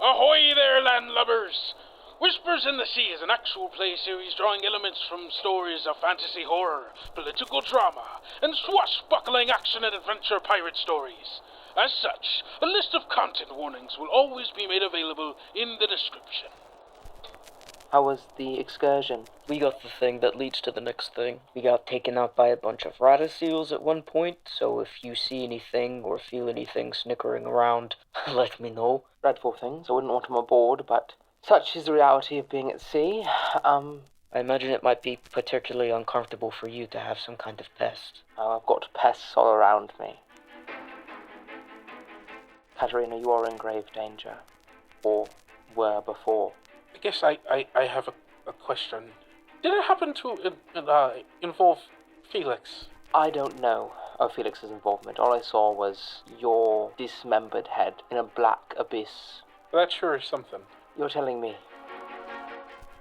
Ahoy there, landlubbers! Whispers in the Sea is an actual play series drawing elements from stories of fantasy horror, political drama, and swashbuckling action and adventure pirate stories. As such, a list of content warnings will always be made available in the description. How was the excursion? We got the thing that leads to the next thing. We got taken out by a bunch of rataseals at one point, so if you see anything or feel anything snickering around, let me know. Dreadful things. I wouldn't want them aboard, but such is the reality of being at sea. I imagine it might be particularly uncomfortable for you to have some kind of pest. Oh, I've got pests all around me. Katerina, you are in grave danger. Or were before. I guess I have a question. Did it happen to involve Felix? I don't know of Felix's involvement. All I saw was your dismembered head in a black abyss. That sure is something. You're telling me?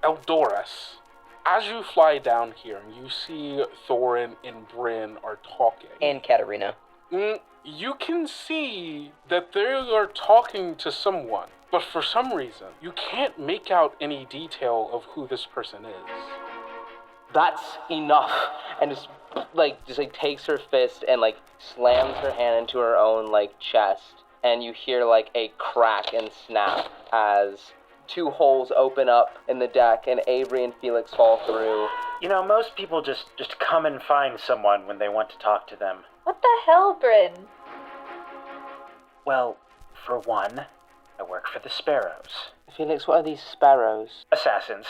Eldoris, as you fly down here and you see Thorin and Brynn are talking. And Katerina. You can see that they are talking to someone. But for some reason, you can't make out any detail of who this person is. That's enough. And just takes her fist and slams her hand into her own chest. And you hear a crack and snap as two holes open up in the deck and Avery and Felix fall through. You know, most people just come and find someone when they want to talk to them. What the hell, Brynn? Well, for one, I work for the Sparrows. Felix, what are these sparrows? Assassins.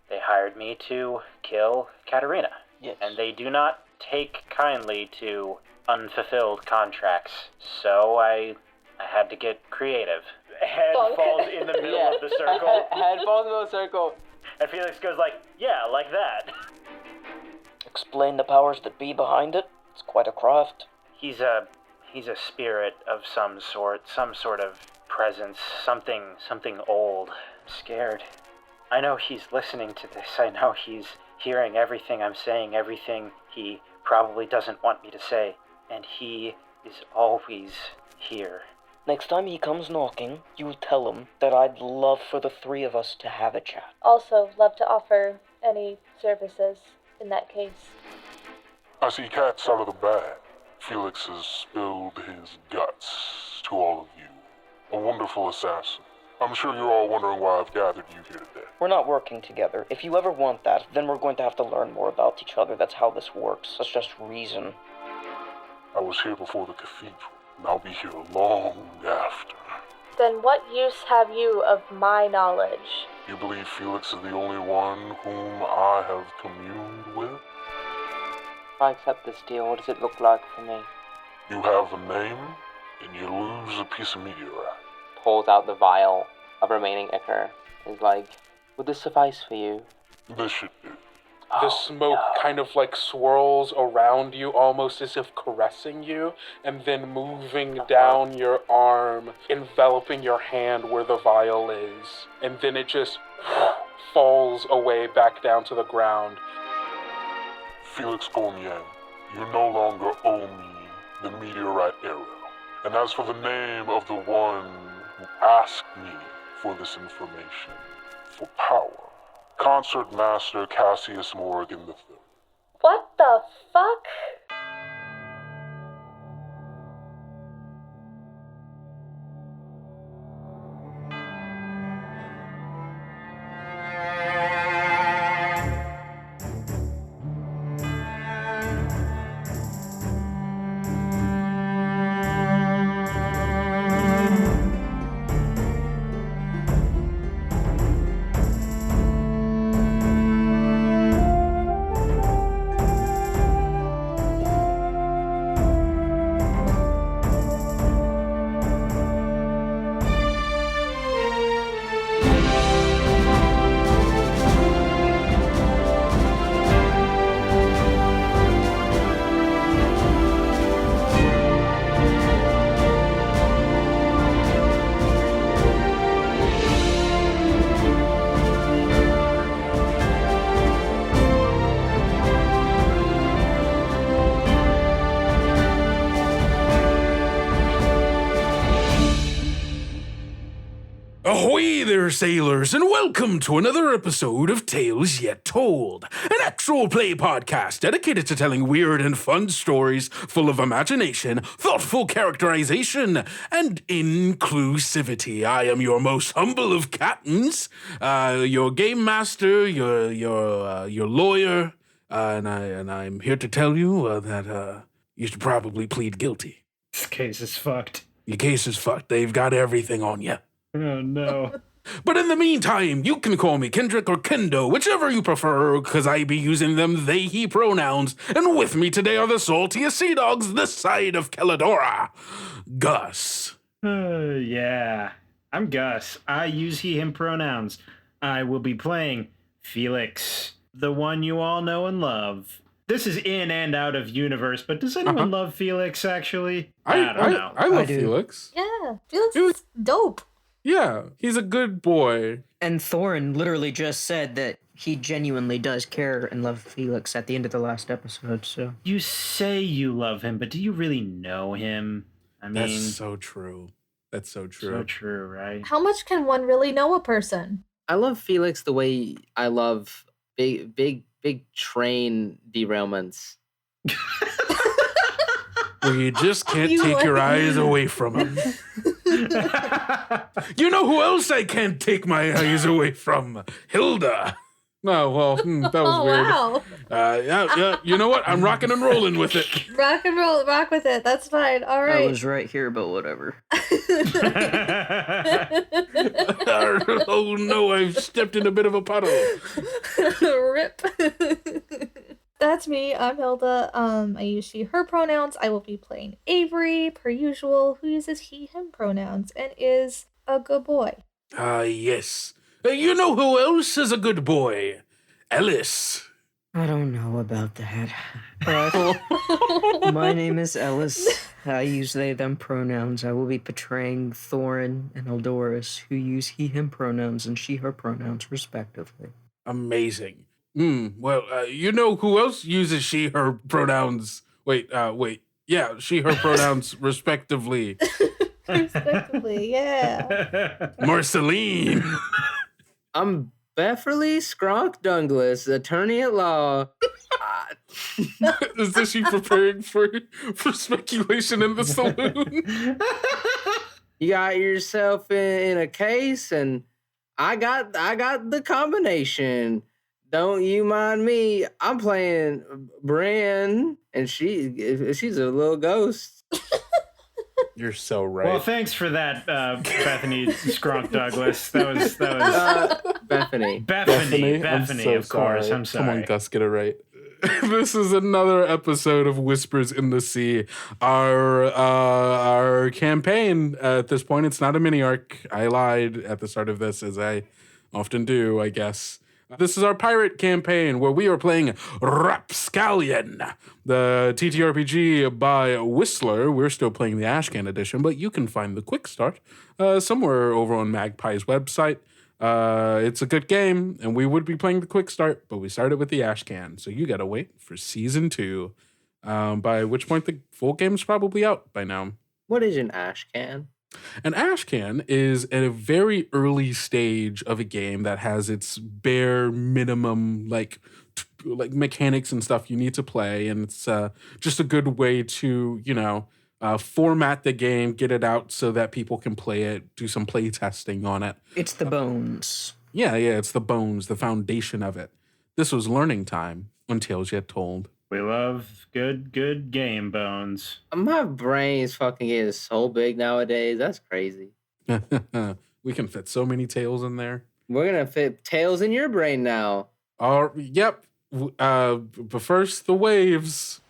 They hired me to kill Katerina. Yes. And they do not take kindly to unfulfilled contracts. So I had to get creative. Head falls in the middle of the circle. Head falls in the circle. And Felix goes yeah, like that. Explain the powers that be behind it. It's quite a craft. He's a spirit of some sort of presence, something old. I'm scared. I know he's listening to this. I know he's hearing everything I'm saying, everything he probably doesn't want me to say. And he is always here. Next time he comes knocking, you tell him that I'd love for the three of us to have a chat. Also, love to offer any services in that case. I see cats out of the bag. Felix has spilled his guts to all of you. A wonderful assassin. I'm sure you're all wondering why I've gathered you here today. We're not working together. If you ever want that, then we're going to have to learn more about each other. That's how this works. That's just reason. I was here before the cathedral, and I'll be here long after. Then what use have you of my knowledge? You believe Felix is the only one whom I have communed with? If I accept this deal, what does it look like for me? You have a name, and you lose a piece of meteorite. Pulls out the vial of remaining ichor. Is would this suffice for you? This should do. The smoke kind of swirls around you, almost as if caressing you, and then moving down your arm, enveloping your hand where the vial is. And then it just falls away back down to the ground. Felix Gormian, you no longer owe me the meteorite arrow. And as for the name of the one who asked me for this information, for power, Concert Master Cassius Morrigan III. What the fuck? Ahoy there, sailors, and welcome to another episode of Tales Yet Told, an actual play podcast dedicated to telling weird and fun stories full of imagination, thoughtful characterization, and inclusivity. I am your most humble of captains, your game master, your lawyer, and I'm here to tell you that you should probably plead guilty. This case is fucked. Your case is fucked. They've got everything on you. Oh, no. But in the meantime, you can call me Kendrick or Kendo, whichever you prefer, because I be using them they, he pronouns. And with me today are the saltiest sea dogs this side of Caladora. Gus. Yeah. I'm Gus. I use he, him pronouns. I will be playing Felix, the one you all know and love. This is in and out of universe, but does anyone love Felix, actually? I don't know. I love Felix. Yeah, Felix is dope. Yeah, he's a good boy. And Thorin literally just said that he genuinely does care and love Felix at the end of the last episode, so... You say you love him, but do you really know him? I mean... That's so true. That's so true. So true, right? How much can one really know a person? I love Felix the way I love big train derailments. Where you just can't take your eyes away from him. You know who else I can't take my eyes away from? Hilda. No, well, that was weird. Wow. Yeah. You know what? I'm rocking and rolling with it. Rock and roll, rock with it. That's fine. All I right. was right here, but whatever. Oh no, I've stepped in a bit of a puddle. Rip. That's me. I'm Hilda. I use she, her pronouns. I will be playing Avery, per usual, who uses he, him pronouns and is a good boy. Yes. You know who else is a good boy? Ellis. I don't know about that. But my name is Ellis. I use they, them pronouns. I will be portraying Thorin and Eldoris, who use he, him pronouns and she, her pronouns, respectively. Amazing. Well, you know who else uses she, her pronouns? Wait. Yeah, she, her pronouns, respectively. Respectively, yeah. Marceline. I'm Beverly Skronk Douglas, attorney at law. Is this you preparing for speculation in the saloon? You got yourself in a case, and I got the combination. Don't you mind me? I'm playing Brynn, and she's a little ghost. You're so right. Well, thanks for that, Bethany Skronk Douglas. That was Bethany. Bethany, of course. I'm sorry. Come on, Gus, get it right. This is another episode of Whispers in the Sea. Our campaign at this point, it's not a mini arc. I lied at the start of this, as I often do, I guess. This is our pirate campaign where we are playing Rapscallion, the TTRPG by Whistler. We're still playing the Ashcan edition, but you can find the quick start somewhere over on Magpie's website. It's a good game, and we would be playing the quick start, but we started with the Ashcan, so you gotta wait for season 2, by which point the full game's probably out by now. What is an Ashcan? An Ashcan is at a very early stage of a game that has its bare minimum like mechanics and stuff you need to play, and it's just a good way to format the game, get it out so that people can play it, do some play testing on it. It's the bones. Yeah, it's the bones, the foundation of it. This was learning time on Tales Yet Told. We love good game, Bones. My brain's fucking getting so big nowadays. That's crazy. We can fit so many tales in there. We're gonna fit tales in your brain now. Yep. But first, the waves.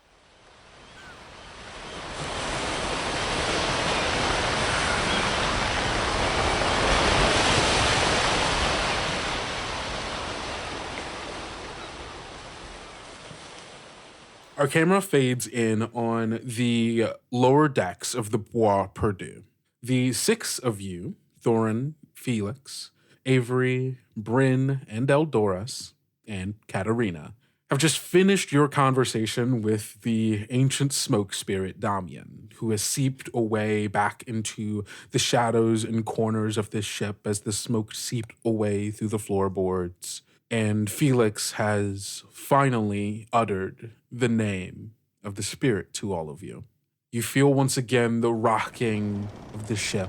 Our camera fades in on the lower decks of the Bois Perdu. The 6 of you, Thorin, Felix, Avery, Brynn, and Eldoris, and Katarina, have just finished your conversation with the ancient smoke spirit Damian, who has seeped away back into the shadows and corners of this ship as the smoke seeped away through the floorboards. And Felix has finally uttered the name of the spirit to all of you. You feel once again the rocking of the ship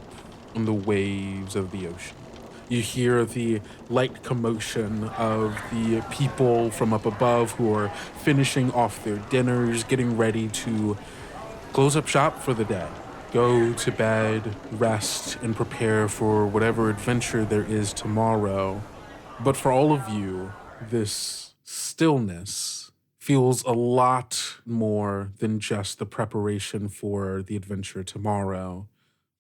on the waves of the ocean. You hear the light commotion of the people from up above who are finishing off their dinners, getting ready to close up shop for the day, go to bed, rest, and prepare for whatever adventure there is tomorrow. But for all of you, this stillness feels a lot more than just the preparation for the adventure tomorrow,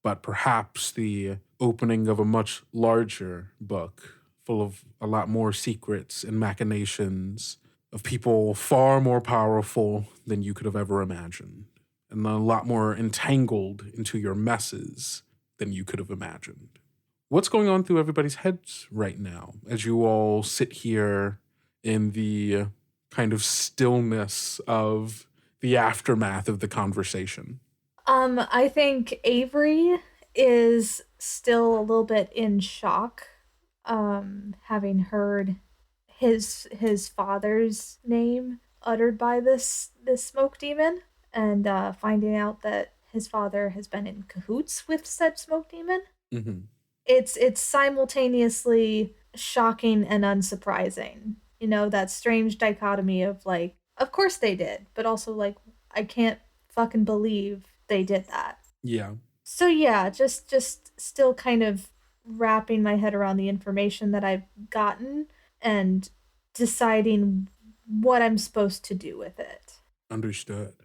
but perhaps the opening of a much larger book full of a lot more secrets and machinations of people far more powerful than you could have ever imagined, and a lot more entangled into your messes than you could have imagined. What's going on through everybody's heads right now as you all sit here in the kind of stillness of the aftermath of the conversation? I think Avery is still a little bit in shock, having heard his father's name uttered by this smoke demon, and finding out that his father has been in cahoots with said smoke demon. Mm-hmm. It's simultaneously shocking and unsurprising. You know, that strange dichotomy of like, of course they did, but also like, I can't fucking believe they did that. Yeah. So yeah, just still kind of wrapping my head around the information that I've gotten and deciding what I'm supposed to do with it. Understood.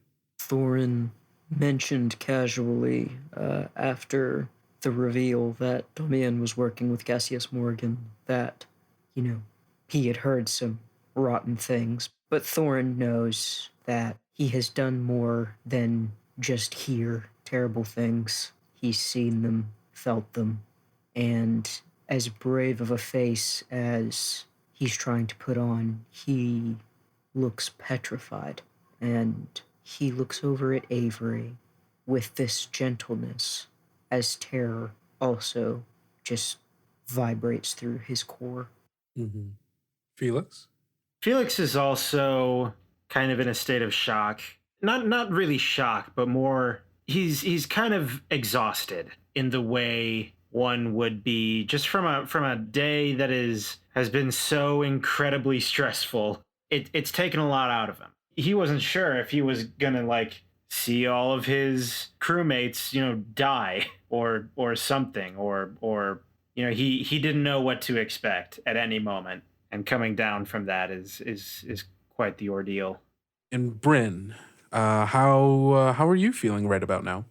Thorin mentioned casually after the reveal that Damian was working with Cassius Morrigan that, he had heard some rotten things. But Thorin knows that he has done more than just hear terrible things. He's seen them, felt them, and as brave of a face as he's trying to put on, he looks petrified. And he looks over at Avery with this gentleness as terror also just vibrates through his core. Mm-hmm. Felix? Felix is also kind of in a state of shock. Not really shock, but more he's kind of exhausted in the way one would be just from a day that has been so incredibly stressful. It's taken a lot out of him. He wasn't sure if he was gonna like see all of his crewmates, die or something, or he didn't know what to expect at any moment. And coming down from that is quite the ordeal. And Brynn, how are you feeling right about now?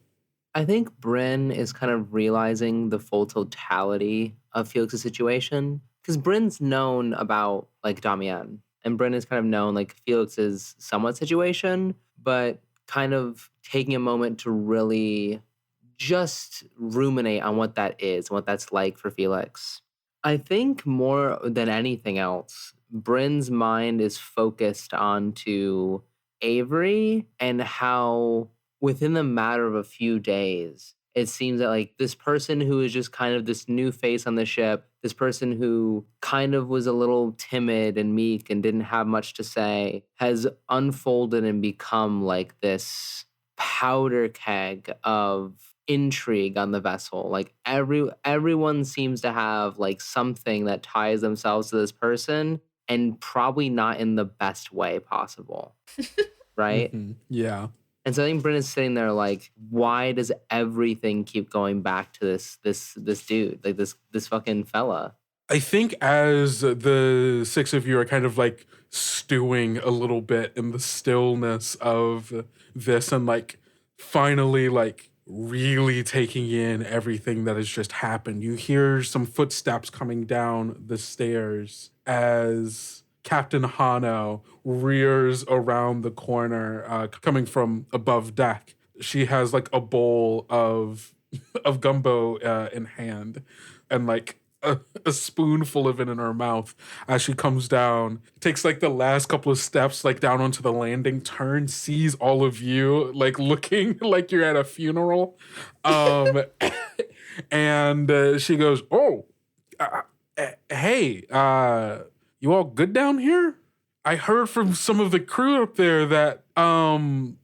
I think Brynn is kind of realizing the full totality of Felix's situation. Because Bryn's known about, like, Damian. And Brynn is kind of known, like, Felix's somewhat situation. But kind of taking a moment to really just ruminate on what that is, what that's like for Felix. I think more than anything else, Brynn's mind is focused onto Avery and how within the matter of a few days, it seems that like this person who is just kind of this new face on the ship, this person who kind of was a little timid and meek and didn't have much to say, has unfolded and become like this powder keg of intrigue on the vessel. Like everyone seems to have like something that ties themselves to this person, and probably not in the best way possible. Right? Mm-hmm. Yeah. And so I think Brynn is sitting there like, why does everything keep going back to this dude, like this fucking fella? I think as the six of you are kind of like stewing a little bit in the stillness of this and like finally like really taking in everything that has just happened, you hear some footsteps coming down the stairs as Captain Hano rears around the corner, coming from above deck. She has like a bowl of gumbo in hand, and like a spoonful of it in her mouth as she comes down, takes like the last couple of steps like down onto the landing, turns, sees all of you like looking like you're at a funeral, and she goes, "Oh, hey, you all good down here? I heard from some of the crew up there that some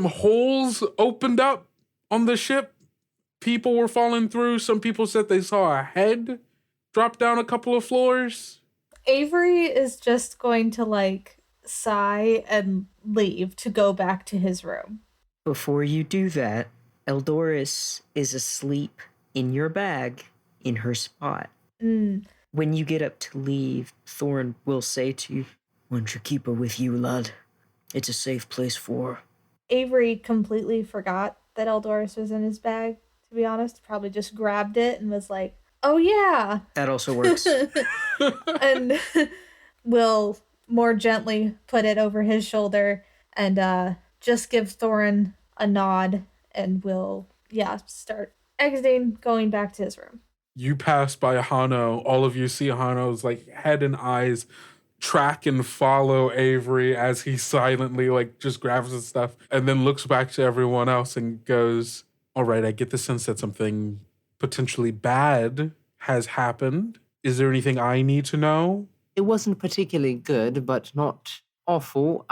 holes opened up on the ship. People were falling through. Some people said they saw a head drop down a couple of floors." Avery is just going to like sigh and leave to go back to his room. Before you do that, Eldoris is asleep in your bag in her spot. When you get up to leave, Thorin will say to you, "Want your keeper with you, lad? It's a safe place for." Avery completely forgot that Eldoris was in his bag, to be honest. Probably just grabbed it and was like, "Oh yeah." That also works. And will more gently put it over his shoulder and just give Thorin a nod and will, start exiting, going back to his room. You pass by Hano. All of you see Hano's like head and eyes track and follow Avery as he silently like just grabs his stuff and then looks back to everyone else and goes, "All right, I get the sense that something potentially bad has happened. Is there anything I need to know?" It wasn't particularly good, but not awful.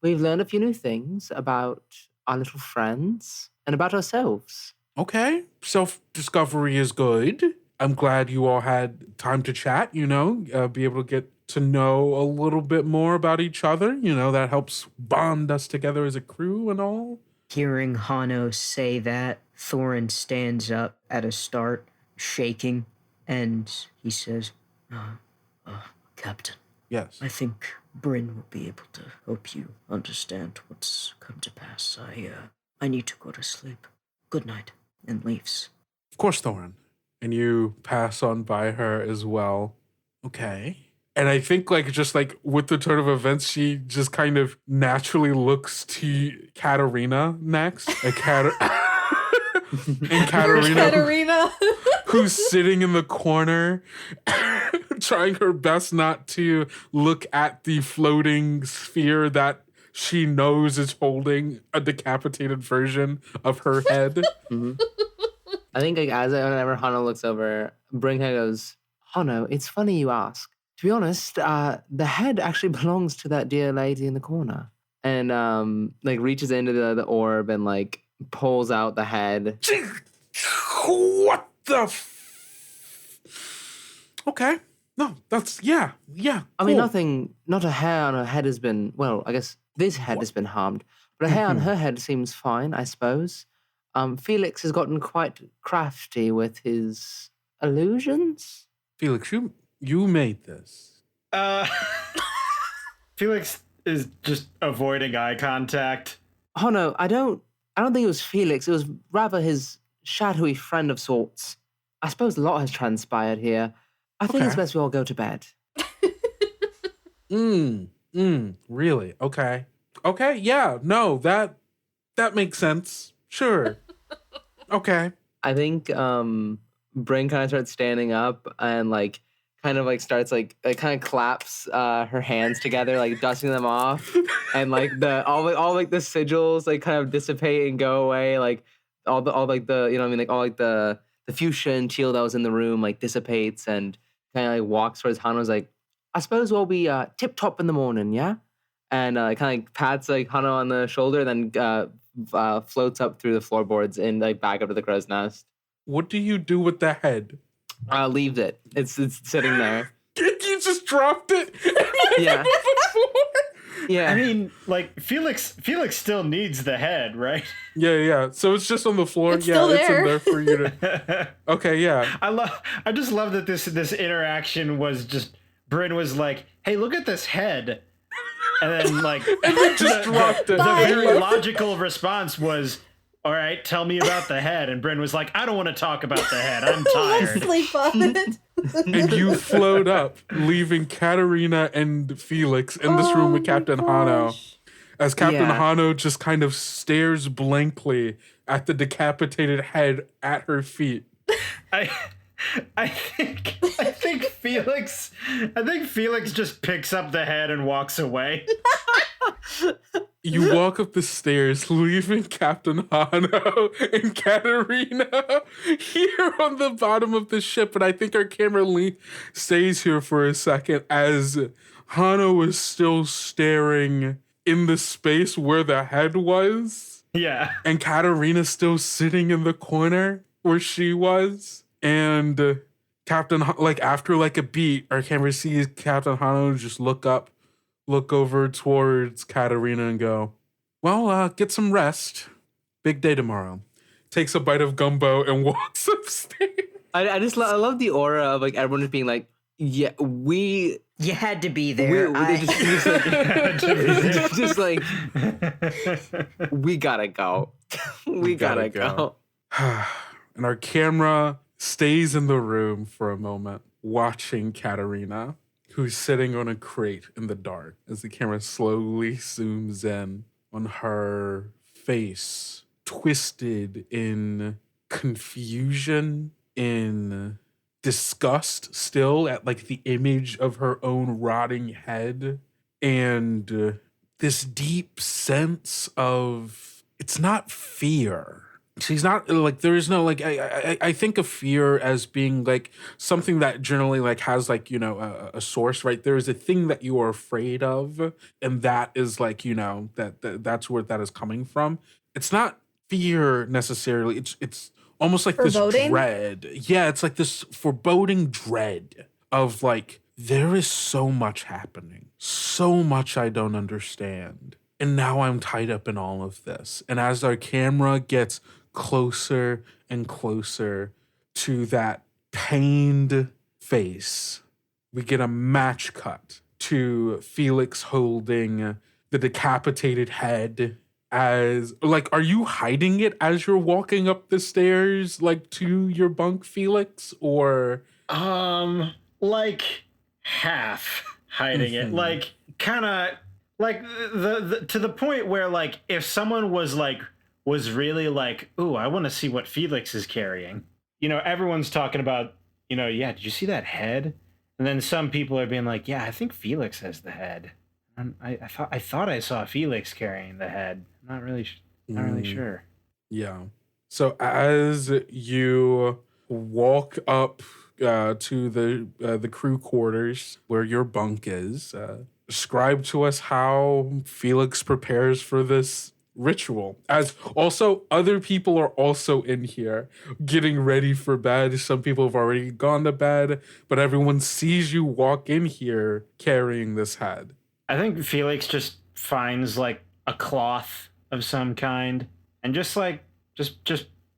We've learned a few new things about our little friends and about ourselves. Okay, self-discovery is good. I'm glad you all had time to chat, be able to get to know a little bit more about each other. That helps bond us together as a crew and all. Hearing Hano say that, Thorin stands up at a start, shaking, and he says, "Captain, Yes. I think Brynn will be able to help you understand what's come to pass. I need to go to sleep. Good night," and leaves. Of course, Thorin. And you pass on by her as well. Okay. And I think just with the turn of events, she just kind of naturally looks to Katarina next. And Katarina, who's sitting in the corner, trying her best not to look at the floating sphere that she knows is holding a decapitated version of her head. Mm-hmm. I think whenever Hano looks over, Brynn goes, "Hano, it's funny you ask. To be honest, the head actually belongs to that dear lady in the corner." And reaches into the orb and pulls out the head. What the Okay. No, that's, yeah. Cool. I mean, not a hair on her head has been, well, I guess this head has been harmed, but a hair on her head seems fine, I suppose. Felix has gotten quite crafty with his illusions. Felix, you made this. Felix is just avoiding eye contact. Oh no, I don't think it was Felix. It was rather his shadowy friend of sorts. I suppose a lot has transpired here. I think it's best we all go to bed. Really? Okay. Okay, yeah, no, that makes sense. Sure. Okay. I think Brynn kind of starts standing up and starts kind of claps her hands together, dusting them off, and all the sigils kind of dissipate and go away, the fuchsia and teal that was in the room dissipates and kind of walks towards Hano's I suppose we'll be tip top in the morning, yeah? And kind of pats Hano on the shoulder, then floats up through the floorboards and back up to the crow's nest. What do you do with the head? Leaves it. It's sitting there. You just dropped it. Yeah. Yeah. I mean, Felix still needs the head, right? Yeah. So it's just on the floor. It's still it's there. in there for you to. Okay, yeah. I just love that this interaction was just Brynn was like, "Hey, look at this head," and then and then just dropped it. The very logical response was, "All right, tell me about the head." And Brynn was like, "I don't want to talk about the head. I'm tired." Sleep on it. And you float up, leaving Katarina and Felix in this room with Captain Hano. As Captain Hano just kind of stares blankly at the decapitated head at her feet. I think Felix just picks up the head and walks away. You walk up the stairs, leaving Captain Hano and Katerina here on the bottom of the ship. And I think our camera stays here for a second as Hano is still staring in the space where the head was. Yeah. And Katerina's still sitting in the corner where she was. And after a beat, our camera sees Captain Hano just look over towards Katerina and go, well, get some rest. Big day tomorrow. Takes a bite of gumbo and walks upstairs. I love the aura of like everyone just being like, yeah, you had to be there. Just like, we gotta go. We gotta go. And our camera stays in the room for a moment, watching Katerina, who's sitting on a crate in the dark, as the camera slowly zooms in on her face, twisted in confusion, in disgust still at like the image of her own rotting head, and this deep sense of, it's not fear. She's not like, there is no like, I think of fear as being like something that generally like has like, you know, a source, right? There is a thing that you are afraid of, and that is like, you know, that's where that is coming from. It's not fear necessarily. It's almost like Foreboding? This dread. Yeah, it's like this foreboding dread of like, there is so much happening, so much I don't understand. And now I'm tied up in all of this. And as our camera gets closer and closer to that pained face, we get a match cut to Felix holding the decapitated head. As like, are you hiding it as you're walking up the stairs, like to your bunk, Felix, or like half hiding it, like kind of like the to the point where like if someone was really like, ooh, I want to see what Felix is carrying. You know, everyone's talking about, you know, yeah, did you see that head? And then some people are being like, yeah, I think Felix has the head. I thought I saw Felix carrying the head. Not really sure. Yeah. So as you walk up to the crew quarters where your bunk is, describe to us how Felix prepares for this ritual. As also other people are also in here getting ready for bed. Some people have already gone to bed, but everyone sees you walk in here carrying this head. I think Felix just finds like a cloth of some kind and just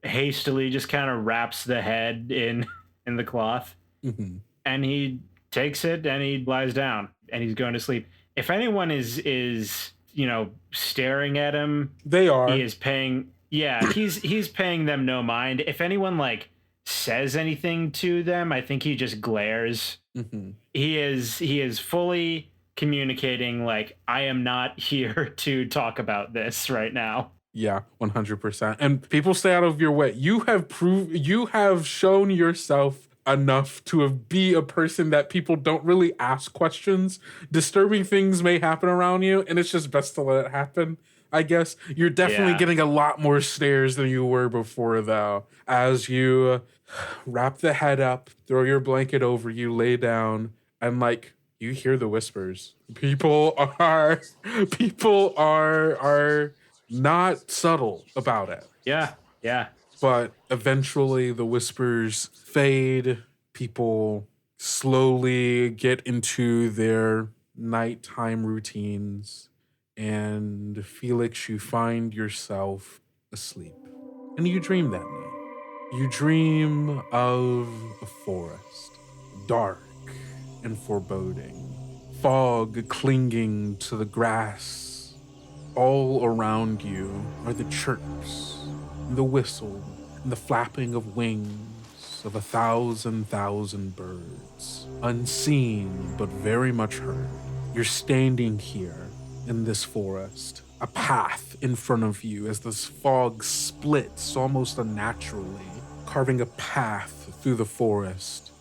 hastily just kind of wraps the head in the cloth. Mm-hmm. And he takes it and he lies down and he's going to sleep. If anyone is you know, staring at him, they are. He is paying. Yeah, he's paying them no mind. If anyone like says anything to them, I think he just glares. Mm-hmm. He is fully communicating like, I am not here to talk about this right now. Yeah, 100%. And people stay out of your way. You have shown yourself enough to be a person that people don't really ask questions. Disturbing things may happen around you, and it's just best to let it happen, I guess. You're definitely getting a lot more stares than you were before, though. As you wrap the head up, throw your blanket over you, lay down, and like, you hear the whispers. People are not subtle about it. Yeah. But eventually the whispers fade. People slowly get into their nighttime routines. And Felix, you find yourself asleep. And you dream that night. You dream of a forest, dark and foreboding. Fog clinging to the grass. All around you are the chirps, and the whistle, and the flapping of wings of 1,000 birds. Unseen, but very much heard. You're standing here in this forest. A path in front of you as this fog splits almost unnaturally, carving a path through the forest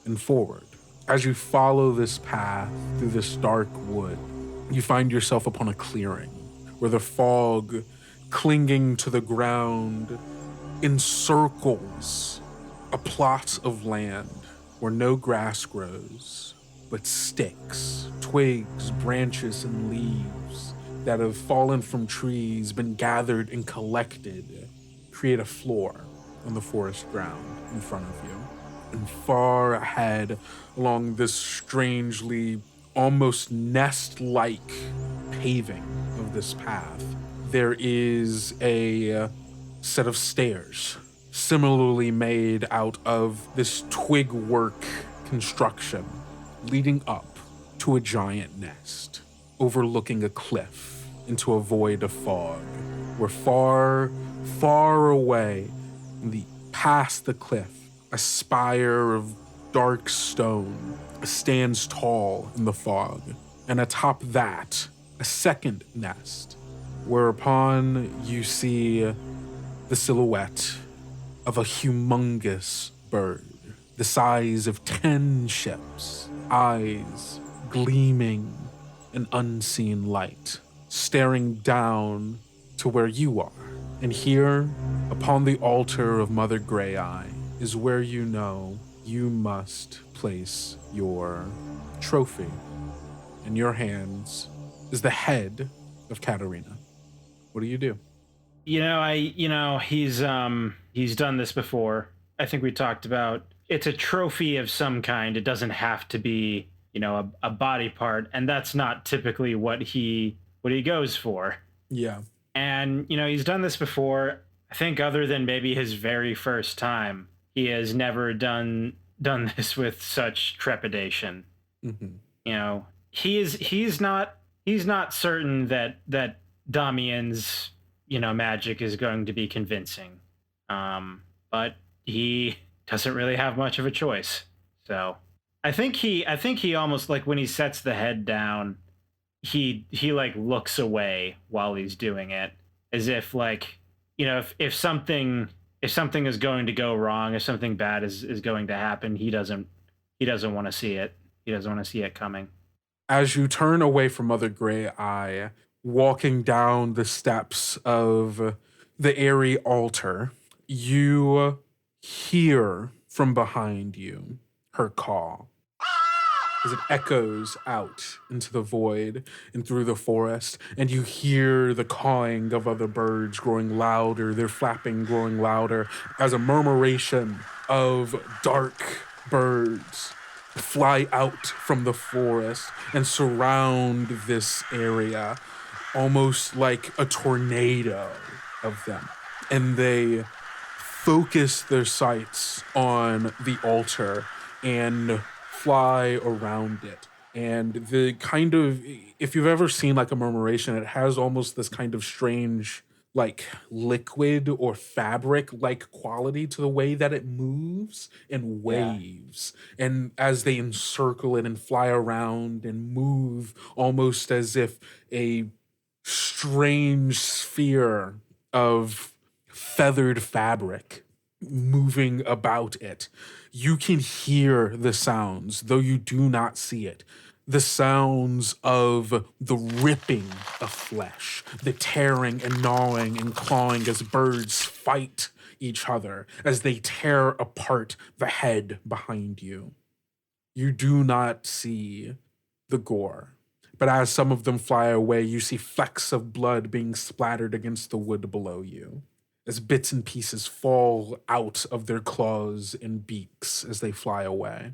and forward. As you follow this path through this dark wood, you find yourself upon a clearing where the fog, clinging to the ground, encircles a plot of land where no grass grows, but sticks, twigs, branches, and leaves that have fallen from trees, been gathered and collected, create a floor on the forest ground in front of you. And far ahead, along this strangely, almost nest-like paving of this path, there is a set of stairs, similarly made out of this twig work construction, leading up to a giant nest, overlooking a cliff into a void of fog, where far, far away, past the cliff, a spire of dark stone stands tall in the fog, and atop that, a second nest, whereupon you see the silhouette of a humongous bird, the size of 10 ships, eyes gleaming an unseen light, staring down to where you are. And here, upon the altar of Mother Grey-Eye, is where you know you must place your trophy. In your hands is the head of Katarina. What do you do? He's done this before. I think we talked about it's a trophy of some kind. It doesn't have to be, a body part, and that's not typically what he goes for. Yeah. And, he's done this before. I think other than maybe his very first time, he has never done this with such trepidation. Mm-hmm. He's not certain that Damian's, magic is going to be convincing. But he doesn't really have much of a choice. So I think he almost, like, when he sets the head down, he like looks away while he's doing it, as if, like, if something is going to go wrong, if something bad is going to happen, he doesn't want to see it. He doesn't want to see it coming. As you turn away from Mother Grey-Eye, walking down the steps of the airy altar, you hear from behind you her call as it echoes out into the void and through the forest, and you hear the cawing of other birds growing louder, their flapping growing louder, as a murmuration of dark birds fly out from the forest and surround this area, almost like a tornado of them. And they focus their sights on the altar and fly around it. And the kind of, if you've ever seen like a murmuration, it has almost this kind of strange, like liquid or fabric like quality to the way that it moves and waves. Yeah. And as they encircle it and fly around and move, almost as if a strange sphere of feathered fabric moving about it. You can hear the sounds, though you do not see it. The sounds of the ripping of flesh, the tearing and gnawing and clawing as birds fight each other, as they tear apart the head behind you. You do not see the gore, but as some of them fly away, you see flecks of blood being splattered against the wood below you, as bits and pieces fall out of their claws and beaks as they fly away.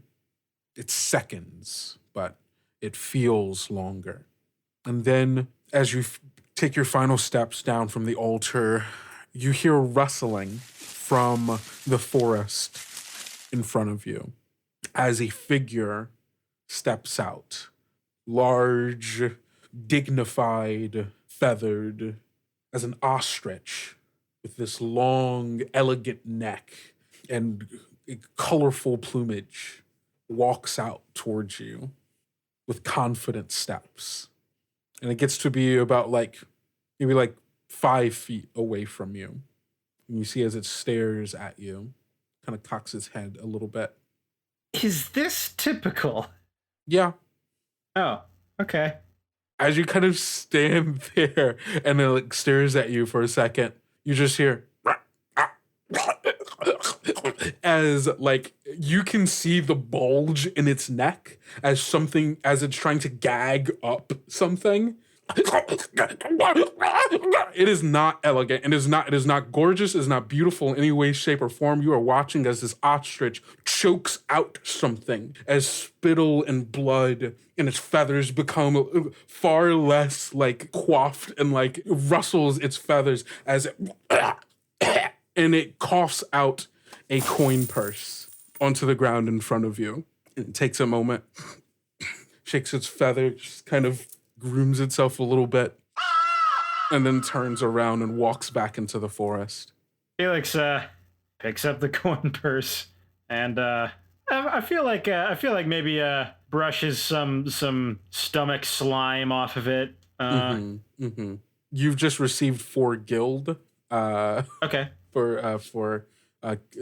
It's seconds, but it feels longer. And then, as you take your final steps down from the altar, you hear a rustling from the forest in front of you as a figure steps out. Large, dignified, feathered, as an ostrich, with this long, elegant neck and colorful plumage, walks out towards you with confident steps. And it gets to be about maybe 5 feet away from you. And you see as it stares at you, kind of cocks his head a little bit. Is this typical? Yeah. Oh, okay. As you kind of stand there and it like stares at you for a second, you just hear as like you can see the bulge in its neck as it's trying to gag up something. It is not elegant. It is not gorgeous. It is not beautiful in any way, shape, or form. You are watching as this ostrich chokes out something as spittle and blood and its feathers become far less like coiffed and like rustles its feathers as it and it coughs out a coin purse onto the ground in front of you. It takes a moment, shakes its feathers, kind of grooms itself a little bit, and then turns around and walks back into the forest. Felix picks up the coin purse and I feel like maybe brushes some stomach slime off of it. You've just received 4 guild. Okay. For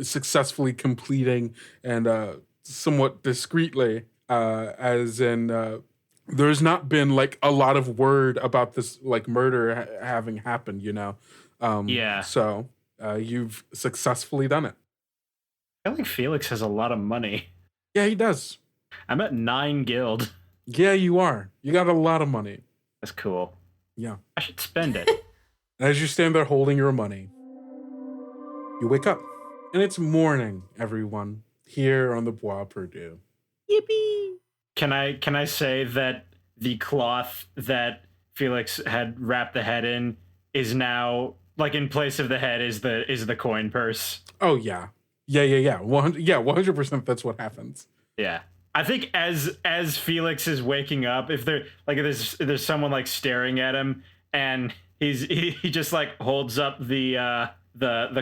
successfully completing and somewhat discreetly, as in there's not been like a lot of word about this like murder having happened, you know. Yeah. So you've successfully done it. I feel like Felix has a lot of money. Yeah, he does. I'm at 9 guild. Yeah, you are. You got a lot of money. That's cool. Yeah. I should spend it. As you stand there holding your money, you wake up, and it's morning, everyone, here on the Bois Perdu. Yippee! Can I say that the cloth that Felix had wrapped the head in is now like in place of the head is the coin purse? Oh yeah. 100%. That's what happens. Yeah. I think as Felix is waking up, if there's someone like staring at him and he just like holds up the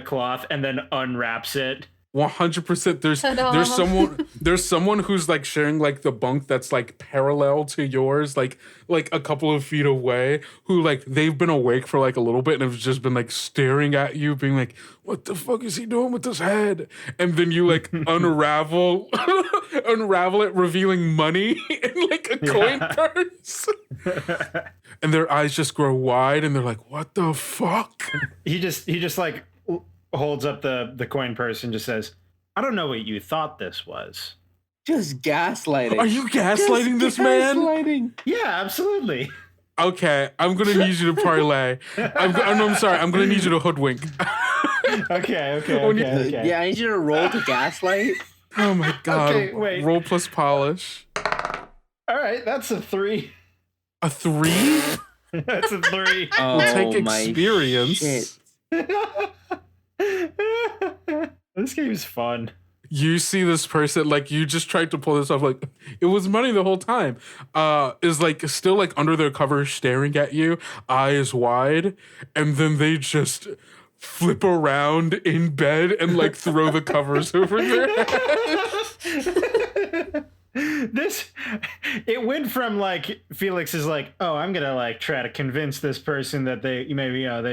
cloth and then unwraps it. 100%. There's someone who's like sharing like the bunk that's like parallel to yours, like a couple of feet away, who like they've been awake for like a little bit and have just been like staring at you, being like, "What the fuck is he doing with his head?" And then you like unravel it, revealing money in like a coin purse. And their eyes just grow wide, and they're like, "What the fuck?" He just like holds up the coin purse and just says, "I don't know what you thought this was." Just gaslighting. Are you gaslighting this man? Yeah, absolutely. Okay, I'm gonna need you to parlay. I'm sorry. I'm gonna need you to hoodwink. Okay. Yeah, I need you to roll to gaslight. Oh my god. Okay, wait. Roll plus polish. All right, that's a 3. A 3? That's a 3. Oh, We'll take my experience. shit. This game is fun. You see this person, like, you just tried to pull this off, like, it was money the whole time, is, like, still, like, under their cover staring at you, eyes wide, and then they just flip around in bed and, like, throw the covers over their head. It went from, like, Felix is like, "Oh, I'm gonna, like, try to convince this person that they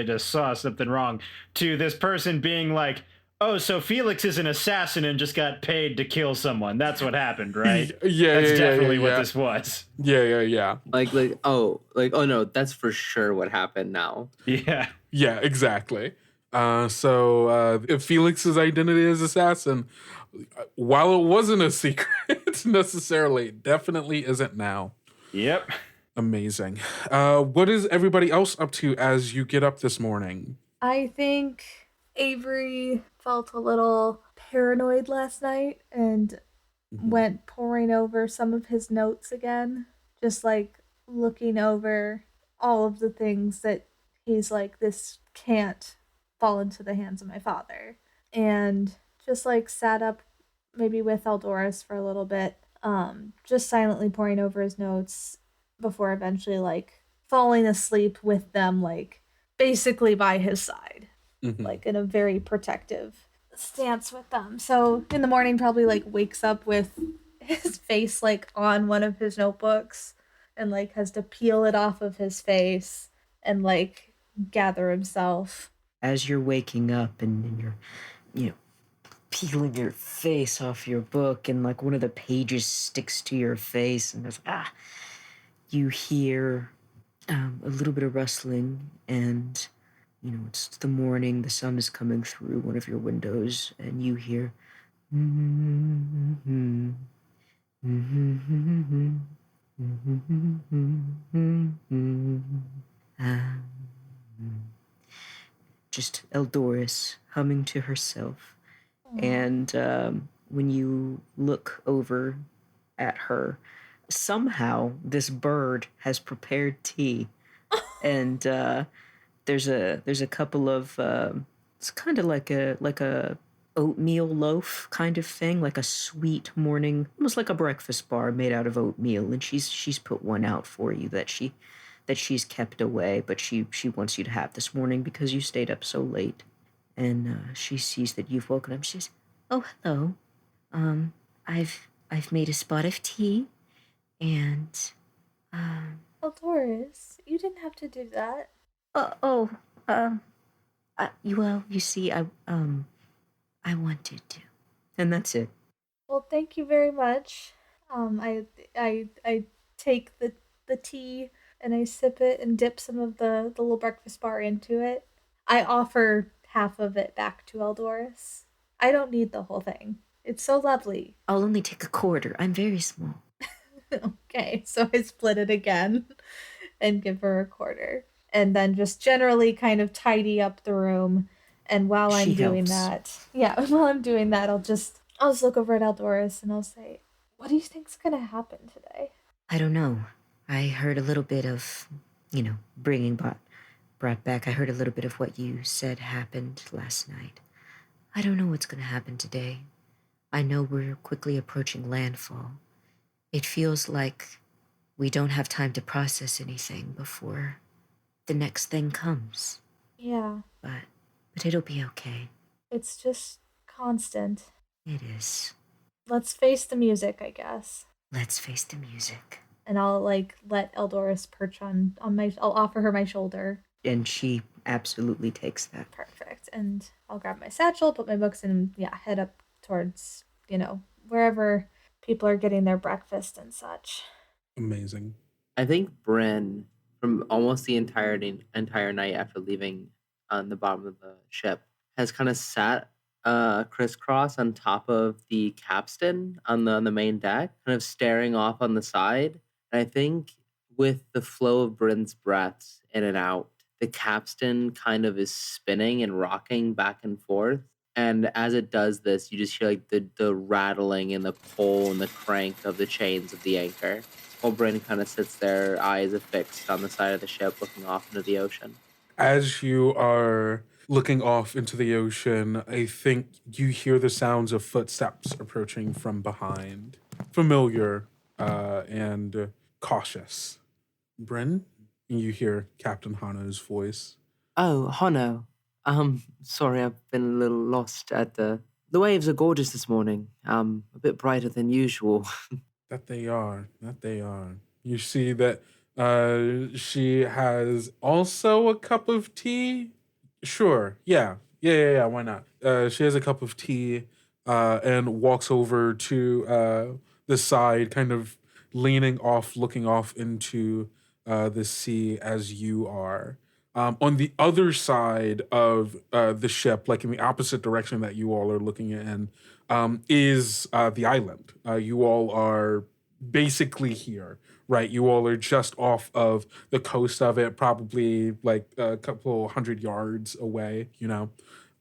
just saw something wrong," to this person being like, "Oh, so Felix is an assassin and just got paid to kill someone. That's what happened, right?" That's definitely what this was. Yeah. Oh no, that's for sure what happened now. Yeah. Yeah, exactly. So if Felix's identity as assassin, while it wasn't a secret necessarily, definitely isn't now. Yep. Amazing. What is everybody else up to as you get up this morning? I think Avery felt a little paranoid last night and went poring over some of his notes again, just like looking over all of the things that he's like, this can't fall into the hands of my father. And just like sat up maybe with Eldoris for a little bit, just silently poring over his notes before eventually like falling asleep with them, like basically by his side. Like in a very protective stance with them. So in the morning probably like wakes up with his face like on one of his notebooks and like has to peel it off of his face and like gather himself. As you're waking up and you're, peeling your face off your book, and like one of the pages sticks to your face, and there's you hear a little bit of rustling, and it's the morning, the sun is coming through one of your windows, and you hear just Eldoris humming to herself. And when you look over at her, somehow this bird has prepared tea, and there's a couple of it's kind of like a oatmeal loaf kind of thing, like a sweet morning, almost like a breakfast bar made out of oatmeal, and she's put one out for you that she's kept away, but she wants you to have this morning because you stayed up so late. And she sees that you've woken up. She says, "Oh, hello. I've made a spot of tea, and Oh, Doris, you didn't have to do that. well, you see, I wanted to, and that's it." Well, thank you very much. I take the tea and I sip it and dip some of the little breakfast bar into it. I offer half of it back to Eldoris. I don't need the whole thing. It's so lovely. I'll only take a quarter. I'm very small. Okay, so I split it again and give her a quarter. And then just generally kind of tidy up the room. And while I'm doing that, I'll just look over at Eldoris and I'll say, "What do you think's gonna happen today?" I don't know. I heard a little bit of, brought back. I heard a little bit of what you said happened last night. I don't know what's going to happen today. I know we're quickly approaching landfall. It feels like we don't have time to process anything before the next thing comes. Yeah. But it'll be okay. It's just constant. It is. Let's face the music, I guess. Let's face the music. And I'll let Eldoris perch on I'll offer her my shoulder. And she absolutely takes that. Perfect. And I'll grab my satchel, put my books in, head up towards, wherever people are getting their breakfast and such. Amazing. I think Brynn, from almost the entire night after leaving on the bottom of the ship, has kind of sat crisscross on top of the capstan on the main deck, kind of staring off on the side. And I think with the flow of Brynn's breaths in and out, the capstan kind of is spinning and rocking back and forth. And as it does this, you just hear like the rattling and the pull and the crank of the chains of the anchor. While Brynn kind of sits there, eyes affixed on the side of the ship, looking off into the ocean. As you are looking off into the ocean, I think you hear the sounds of footsteps approaching from behind. Familiar and cautious. Brynn, you hear Captain Hano's voice. "Oh, Hano. Sorry, I've been a little lost at the waves are gorgeous this morning. A bit brighter than usual." That they are. You see that she has also a cup of tea. Sure, yeah, why not? She has a cup of tea and walks over to the side, kind of leaning off, looking off into the sea as you are. On the other side of the ship, like in the opposite direction that you all are looking in, is the island. You all are basically here, right? You all are just off of the coast of it, probably like a couple 100 yards away,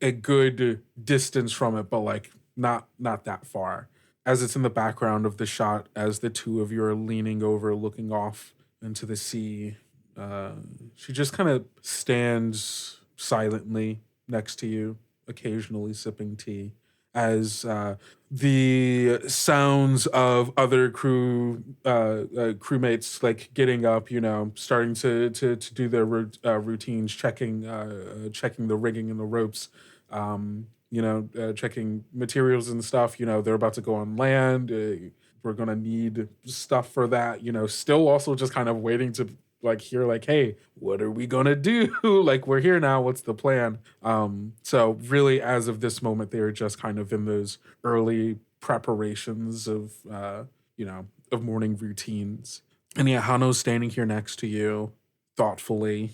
a good distance from it, but like not that far. As it's in the background of the shot, as the two of you are leaning over, looking off into the sea, she just kind of stands silently next to you, occasionally sipping tea, as the sounds of other crewmates like getting up, starting to do their routines, checking the rigging and the ropes, checking materials and stuff. They're about to go on land. We're gonna need stuff for that. Still also just kind of waiting to like hear like, hey, what are we gonna do? Like, we're here now. What's the plan? So really, as of this moment, they're just kind of in those early preparations of of morning routines. And yeah, Hano's standing here next to you, thoughtfully,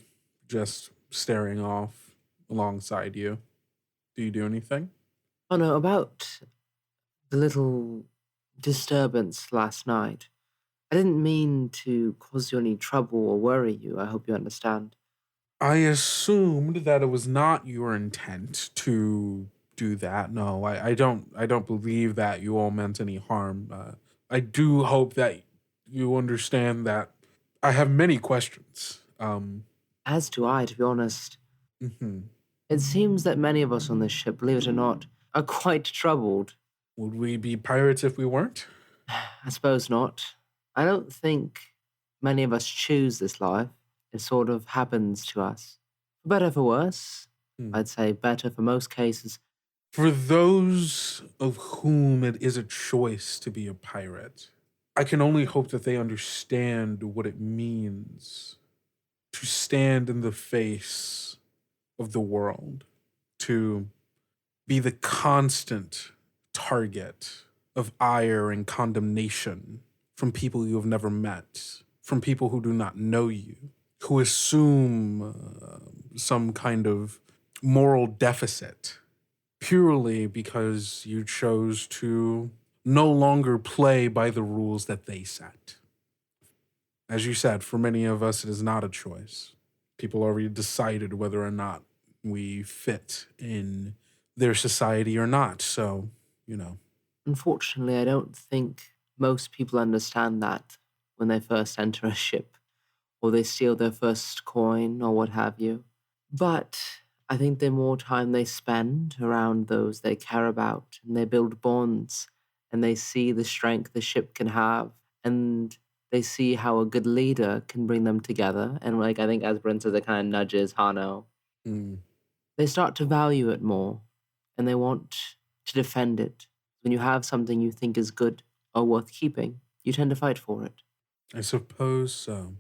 just staring off alongside you. Do you do anything? Oh no, about the little disturbance last night. I didn't mean to cause you any trouble or worry you. I hope you understand. I assumed that it was not your intent to do that. No, I don't believe that you all meant any harm. I do hope that you understand that I have many questions. As do I, to be honest. Mhm. It seems that many of us on this ship, believe it or not, are quite troubled. Would we be pirates if we weren't? I suppose not. I don't think many of us choose this life. It sort of happens to us. For better, for worse. Hmm. I'd say better for most cases. For those of whom it is a choice to be a pirate, I can only hope that they understand what it means to stand in the face of the world, to be the constant target of ire and condemnation from people you have never met, from people who do not know you, who assume some kind of moral deficit purely because you chose to no longer play by the rules that they set. As you said, for many of us, it is not a choice. People already decided whether or not we fit in their society or not. So, Unfortunately, I don't think most people understand that when they first enter a ship, or they steal their first coin, or what have you. But I think the more time they spend around those they care about, and they build bonds, and they see the strength the ship can have, and they see how a good leader can bring them together. And like I think as Brynn says, it kind of nudges Hano. mm, They start to value it more, and they want to defend it. When you have something you think is good or worth keeping, you tend to fight for it. I suppose so.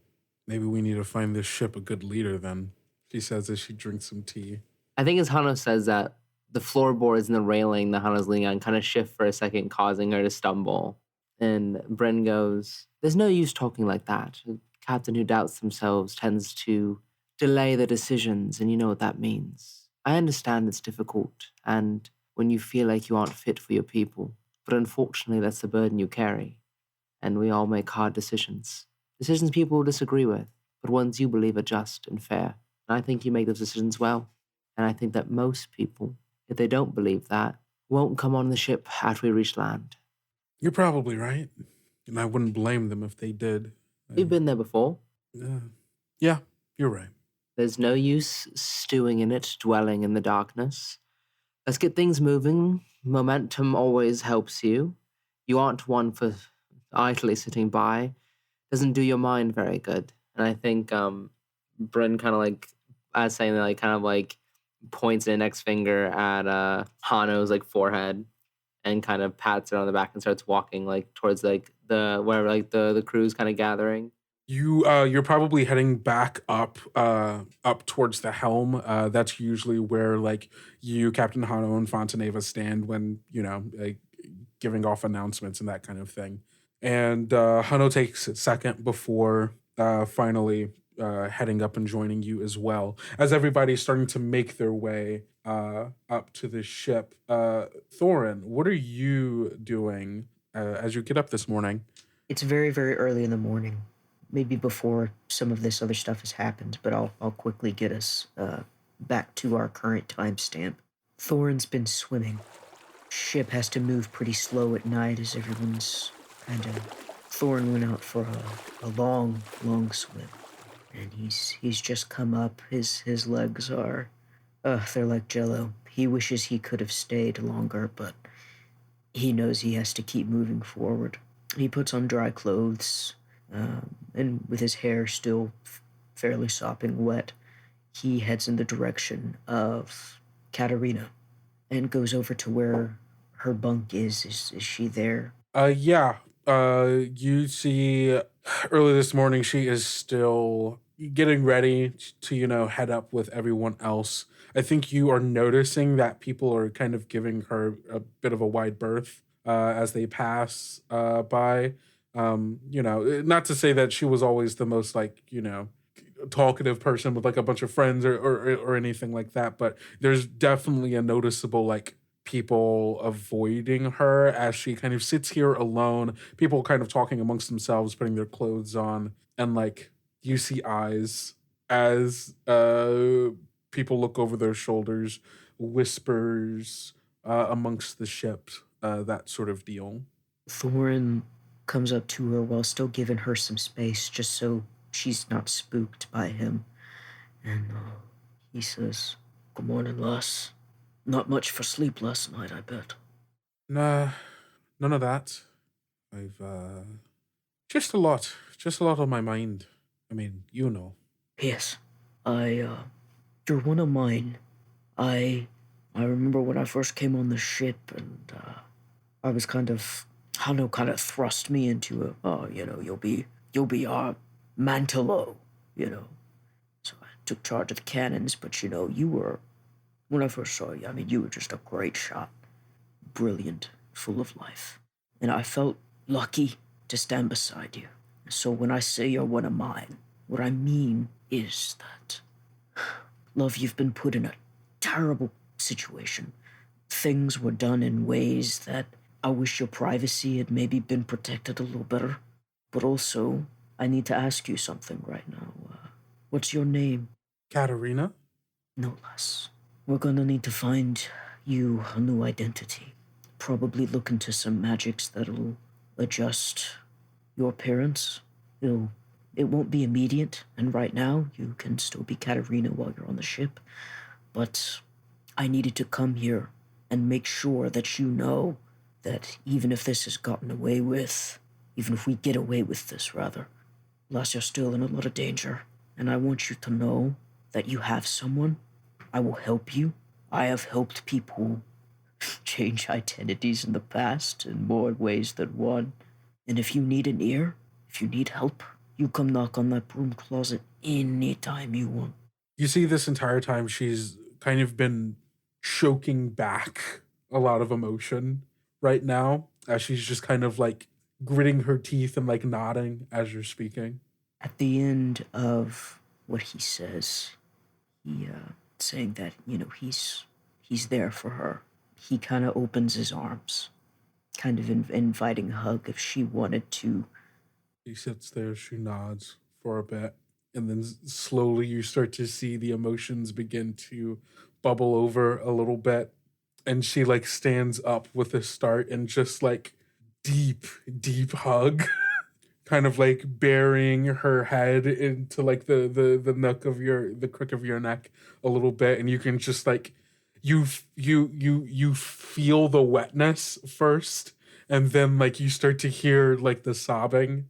Maybe we need to find this ship a good leader then, she says as she drinks some tea. I think as Hano says that, the floorboards and the railing that Hano's leaning on kind of shift for a second, causing her to stumble. And Brynn goes, "There's no use talking like that. A captain who doubts themselves tends to delay their decisions, and you know what that means. I understand it's difficult, and when you feel like you aren't fit for your people, but unfortunately that's the burden you carry. And we all make hard decisions. Decisions people will disagree with, but ones you believe are just and fair. And I think you make those decisions well. And I think that most people, if they don't believe that, won't come on the ship after we reach land. You're probably right. And I wouldn't blame them if they did. We've been there before. Yeah, you're right. There's no use stewing in it, dwelling in the darkness. Let's get things moving. Momentum always helps you. You aren't one for idly sitting by. Doesn't do your mind very good. And I think Brynn kind of like, as saying that, like kind of like points an index finger at Hano's like forehead and kind of pats it on the back and starts walking like towards like the where like the crew's kind of gathering. You're probably heading back up towards the helm. That's usually where like you, Captain Hano, and Fontaneva stand when like giving off announcements and that kind of thing. And Hano takes a second before finally heading up and joining you as well. As everybody's starting to make their way up to the ship, Thorin, what are you doing as you get up this morning? It's very, very early in the morning. Maybe before some of this other stuff has happened, but I'll quickly get us back to our current timestamp. Thorin's been swimming. Ship has to move pretty slow at night as everyone's kind of... Thorin went out for a long, long swim. And he's just come up. His legs are... they're like jello. He wishes he could have stayed longer, but he knows he has to keep moving forward. He puts on dry clothes, and with his hair still fairly sopping wet, he heads in the direction of Katerina and goes over to where her bunk is. Is she there? Yeah. You see early this morning, she is still getting ready to, head up with everyone else. I think you are noticing that people are kind of giving her a bit of a wide berth as they pass by. Not to say that she was always the most, like, talkative person with like a bunch of friends or anything like that, but there's definitely a noticeable, like, people avoiding her as she kind of sits here alone, people kind of talking amongst themselves, putting their clothes on, and like you see eyes as people look over their shoulders, whispers amongst the ship, that sort of deal. Thorin comes up to her while still giving her some space, just so she's not spooked by him. And he says, "Good morning, lass. Not much for sleep last night, I bet." Nah, none of that. I've just a lot on my mind. I mean, you know. Yes. You're one of mine. I remember when I first came on the ship, and I was Hano kind of thrust me into you'll be our Mantelo, you know. So I took charge of the cannons, but when I first saw you, I mean, you were just a great shot. Brilliant, full of life. And I felt lucky to stand beside you. So when I say you're one of mine, what I mean is that, love, you've been put in a terrible situation. Things were done in ways that I wish your privacy had maybe been protected a little better. But also, I need to ask you something right now. What's your name? Katarina? No less. We're gonna need to find you a new identity. Probably look into some magics that'll adjust your appearance. It won't be immediate, and right now you can still be Katarina while you're on the ship. But I needed to come here and make sure that you know that even if this is gotten away with, even if we get away with this, rather, Lass, you're still in a lot of danger. And I want you to know that you have someone. I will help you. I have helped people change identities in the past in more ways than one. And if you need an ear, if you need help, you come knock on that broom closet anytime you want. You see, this entire time she's kind of been choking back a lot of emotion right now, as she's just kind of like gritting her teeth and like nodding as you're speaking. At the end of what he says, he saying that, he's there for her. He kind of opens his arms, kind of inviting a hug if she wanted to. She sits there, she nods for a bit, and then slowly you start to see the emotions begin to bubble over a little bit. And she like stands up with a start and just like deep, deep hug. Kind of like burying her head into like the nook of the crook of your neck a little bit, and you can just like you feel the wetness first, and then like you start to hear like the sobbing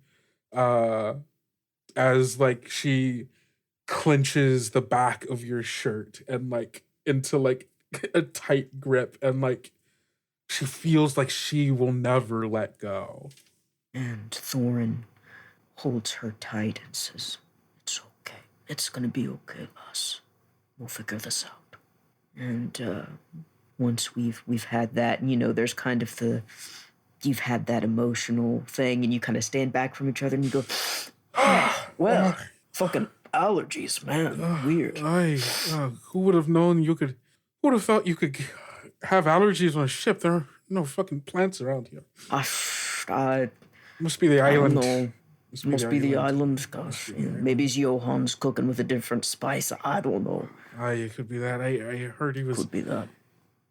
as like she clenches the back of your shirt and like into like a tight grip, and like she feels like she will never let go. And Thorin holds her tight and says, "It's okay. It's gonna be okay, Lass. We'll figure this out." And once we've had that, there's kind of you've had that emotional thing, and you kind of stand back from each other and you go, well, fucking allergies, man. Weird. Who would have known who would have thought you could have allergies on a ship? There are no fucking plants around here. Must be the island. I don't know. Must be the island. Gosh, maybe it's Johan's cooking with a different spice. I don't know. It could be that. I heard he was Could be that.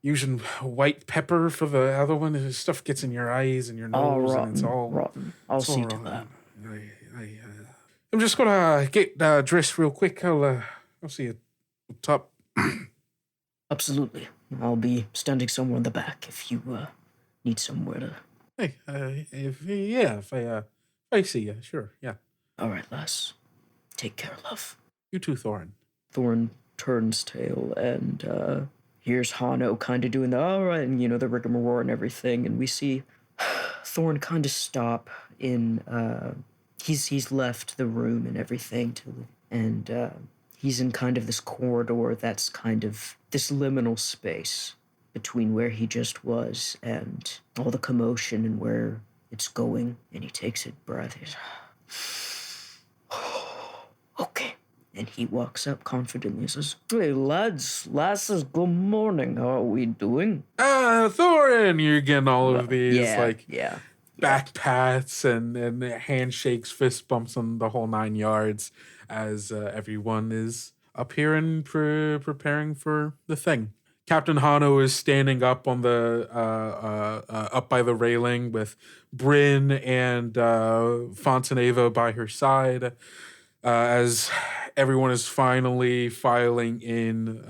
using white pepper for the other one. His stuff gets in your eyes and your nose, Rotten, and it's all rotten. I'll see to that. I'm just gonna get dressed real quick. I'll see you up top. Absolutely. I'll be standing somewhere in the back if you need somewhere to. Hey, if I see you, sure, yeah. All right, lass. Take care, love. You too, Thorin. Thorin turns tail, and here's Hano kind of doing the all right, and the rigmarole and everything, and we see Thorin kind of stop in he's left the room and everything and he's in kind of this corridor that's kind of this liminal space between where he just was and all the commotion and where it's going. And he takes a breath. He's okay. And he walks up confidently and says, "Hey, lasses, good morning. How are we doing?" Thorin, you're getting all of these, yeah. back pats and handshakes, fist bumps on the whole 9 yards as everyone is up here and preparing for the thing. Captain Hano is standing up on the up by the railing with Brynn and Fontaneva by her side as everyone is finally filing in,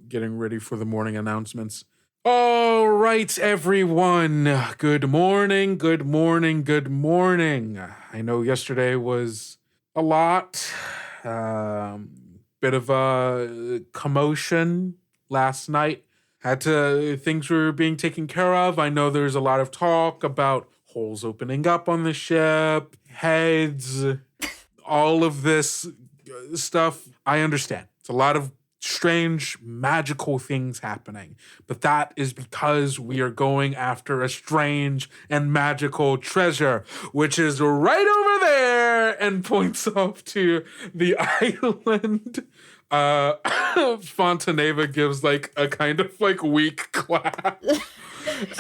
getting ready for the morning announcements. All right, everyone. Good morning, good morning, good morning. I know yesterday was a lot. Bit of a commotion last night. Things were being taken care of. I know there's a lot of talk about holes opening up on the ship, heads, all of this stuff. I understand. It's a lot of strange, magical things happening. But that is because we are going after a strange and magical treasure, which is right over there, and points off to the island. Fontaneva gives like a kind of like weak clap.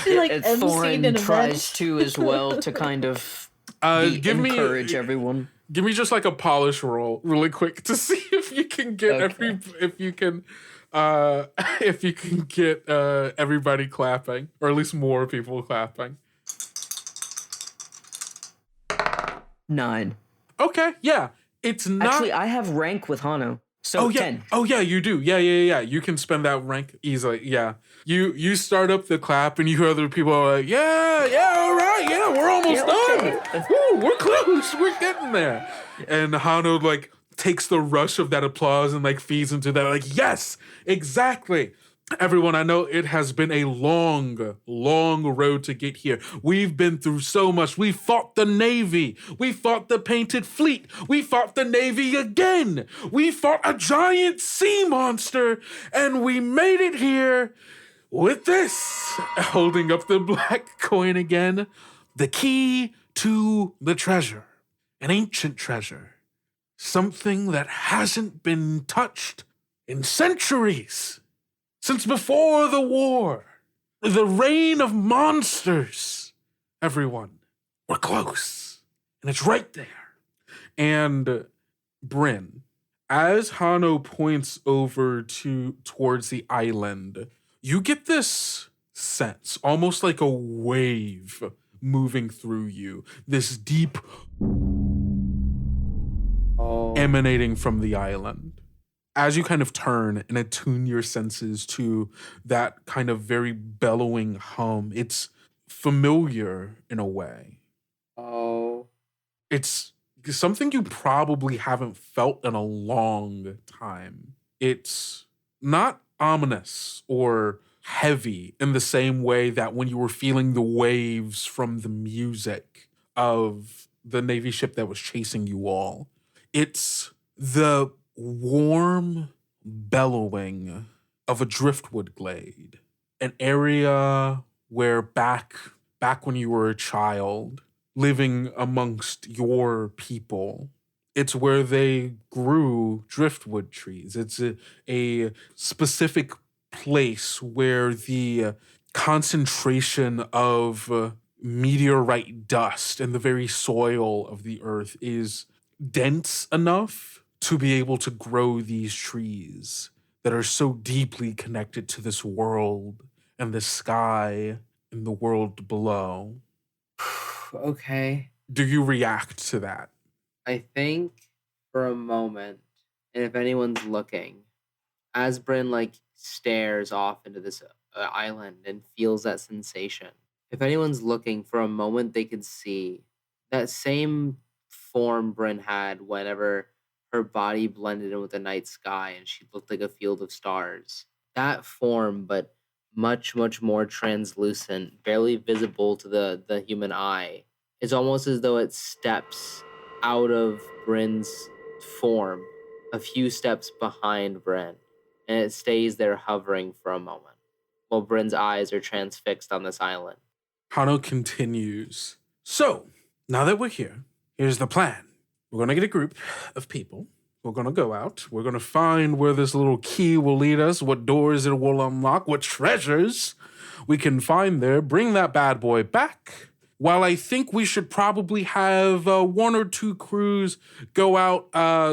She like And MC'd Thorin an tries event. to as well to kind of encourage everyone. Give me just like a polish roll really quick to see if you can get Okay. if you can get everybody clapping, or at least more people clapping. 9. Okay, yeah. It's not Actually, I have rank with Hano. So Oh yeah. 10. Oh yeah, you do. Yeah. You can spend that rank easily. Yeah. You start up the clap and you hear other people are like, yeah, all right, yeah, we're almost done. Woo, we're close. We're getting there. And Hano like takes the rush of that applause and like feeds into that, like, yes, exactly. Everyone, I know it has been a long, long road to get here. We've been through so much. We fought the Navy. We fought the Painted Fleet. We fought the Navy again. We fought a giant sea monster. And we made it here with this. Holding up the black coin again. The key to the treasure. An ancient treasure. Something that hasn't been touched in centuries. Since before the war, the reign of monsters. Everyone, we're close. And it's right there. And Brynn, as Hano points over towards the island, you get this sense, almost like a wave moving through you. This deep emanating from the island. As you kind of turn and attune your senses to that kind of very bellowing hum, it's familiar in a way. Oh. It's something you probably haven't felt in a long time. It's not ominous or heavy in the same way that when you were feeling the waves from the music of the Navy ship that was chasing you all. It's the warm bellowing of a driftwood glade, an area where back when you were a child, living amongst your people, it's where they grew driftwood trees. It's a specific place where the concentration of meteorite dust in the very soil of the earth is dense enough to be able to grow these trees that are so deeply connected to this world and the sky and the world below. Okay. Do you react to that? I think for a moment, and if anyone's looking, as Brynn like stares off into this island and feels that sensation, if anyone's looking for a moment, they could see that same form Brynn had whenever her body blended in with the night sky and she looked like a field of stars. That form, but much, much more translucent, barely visible to the human eye. It's almost as though it steps out of Brynn's form a few steps behind Brynn, and it stays there hovering for a moment while Brynn's eyes are transfixed on this island. Hano continues. So, now that we're here, here's the plan. We're going to get a group of people. We're going to go out. We're going to find where this little key will lead us, what doors it will unlock, what treasures we can find there. Bring that bad boy back. While I think we should probably have 1 or 2 crews go out,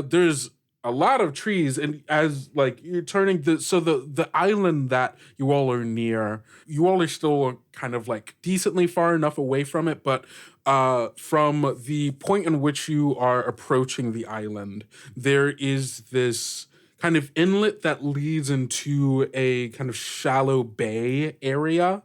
there's a lot of trees, and as like you're turning the island that you all are near, you all are still kind of like decently far enough away from it, but from the point in which you are approaching the island, there is this kind of inlet that leads into a kind of shallow bay area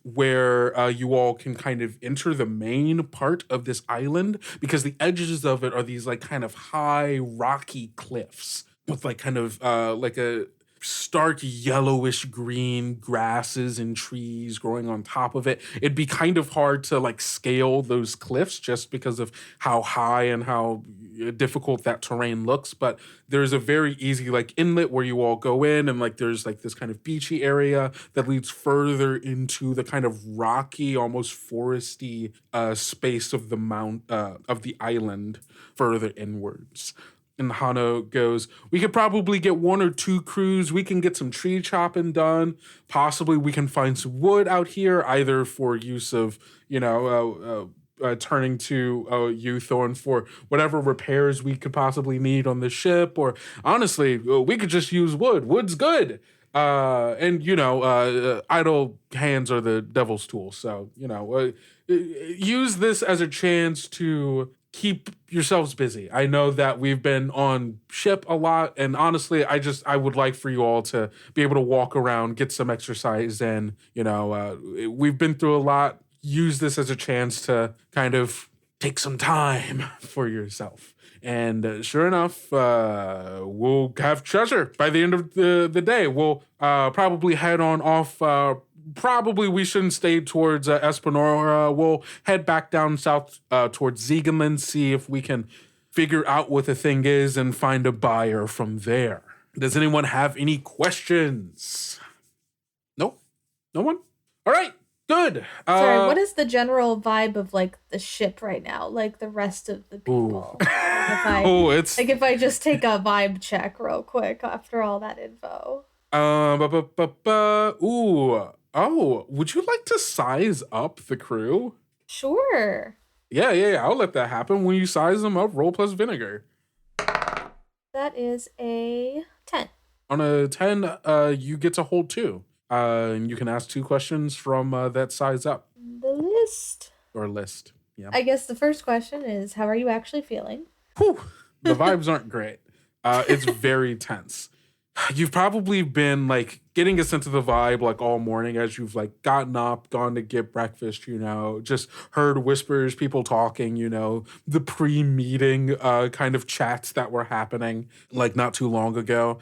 where you all can kind of enter the main part of this island, because the edges of it are these like kind of high rocky cliffs with like kind of like a stark yellowish green grasses and trees growing on top of it. It'd be kind of hard to like scale those cliffs just because of how high and how difficult that terrain looks, but there's a very easy like inlet where you all go in, and like there's like this kind of beachy area that leads further into the kind of rocky, almost foresty space of the island further inwards. And Hano goes, we could probably get 1 or 2 crews. We can get some tree chopping done. Possibly we can find some wood out here, either for use of, turning to you, Thorn, for whatever repairs we could possibly need on the ship. Or honestly, we could just use wood. Wood's good. Idle hands are the devil's tool. So, use this as a chance to keep yourselves busy. I know that we've been on ship a lot, and honestly, I would like for you all to be able to walk around, get some exercise in. We've been through a lot. Use this as a chance to kind of take some time for yourself. And sure enough, we'll have treasure by the end of the day. We'll probably head on off. Probably we shouldn't stay towards Espinora. We'll head back down south towards Ziegenland, see if we can figure out what the thing is and find a buyer from there. Does anyone have any questions? No? No one? All right, good. Sorry, what is the general vibe of like the ship right now? Like the rest of the people? If I just take a vibe check real quick after all that info. Would you like to size up the crew? Sure. Yeah, I'll let that happen. When you size them up, roll plus vinegar. That is a 10. On a 10, you get to hold 2. And you can ask 2 questions from that size up. The list. Or list, yeah. I guess the first question is, how are you actually feeling? Whew, the vibes aren't great. It's very tense. You've probably been like getting a sense of the vibe like all morning as you've like gotten up, gone to get breakfast, just heard whispers, people talking, the pre-meeting kind of chats that were happening like not too long ago.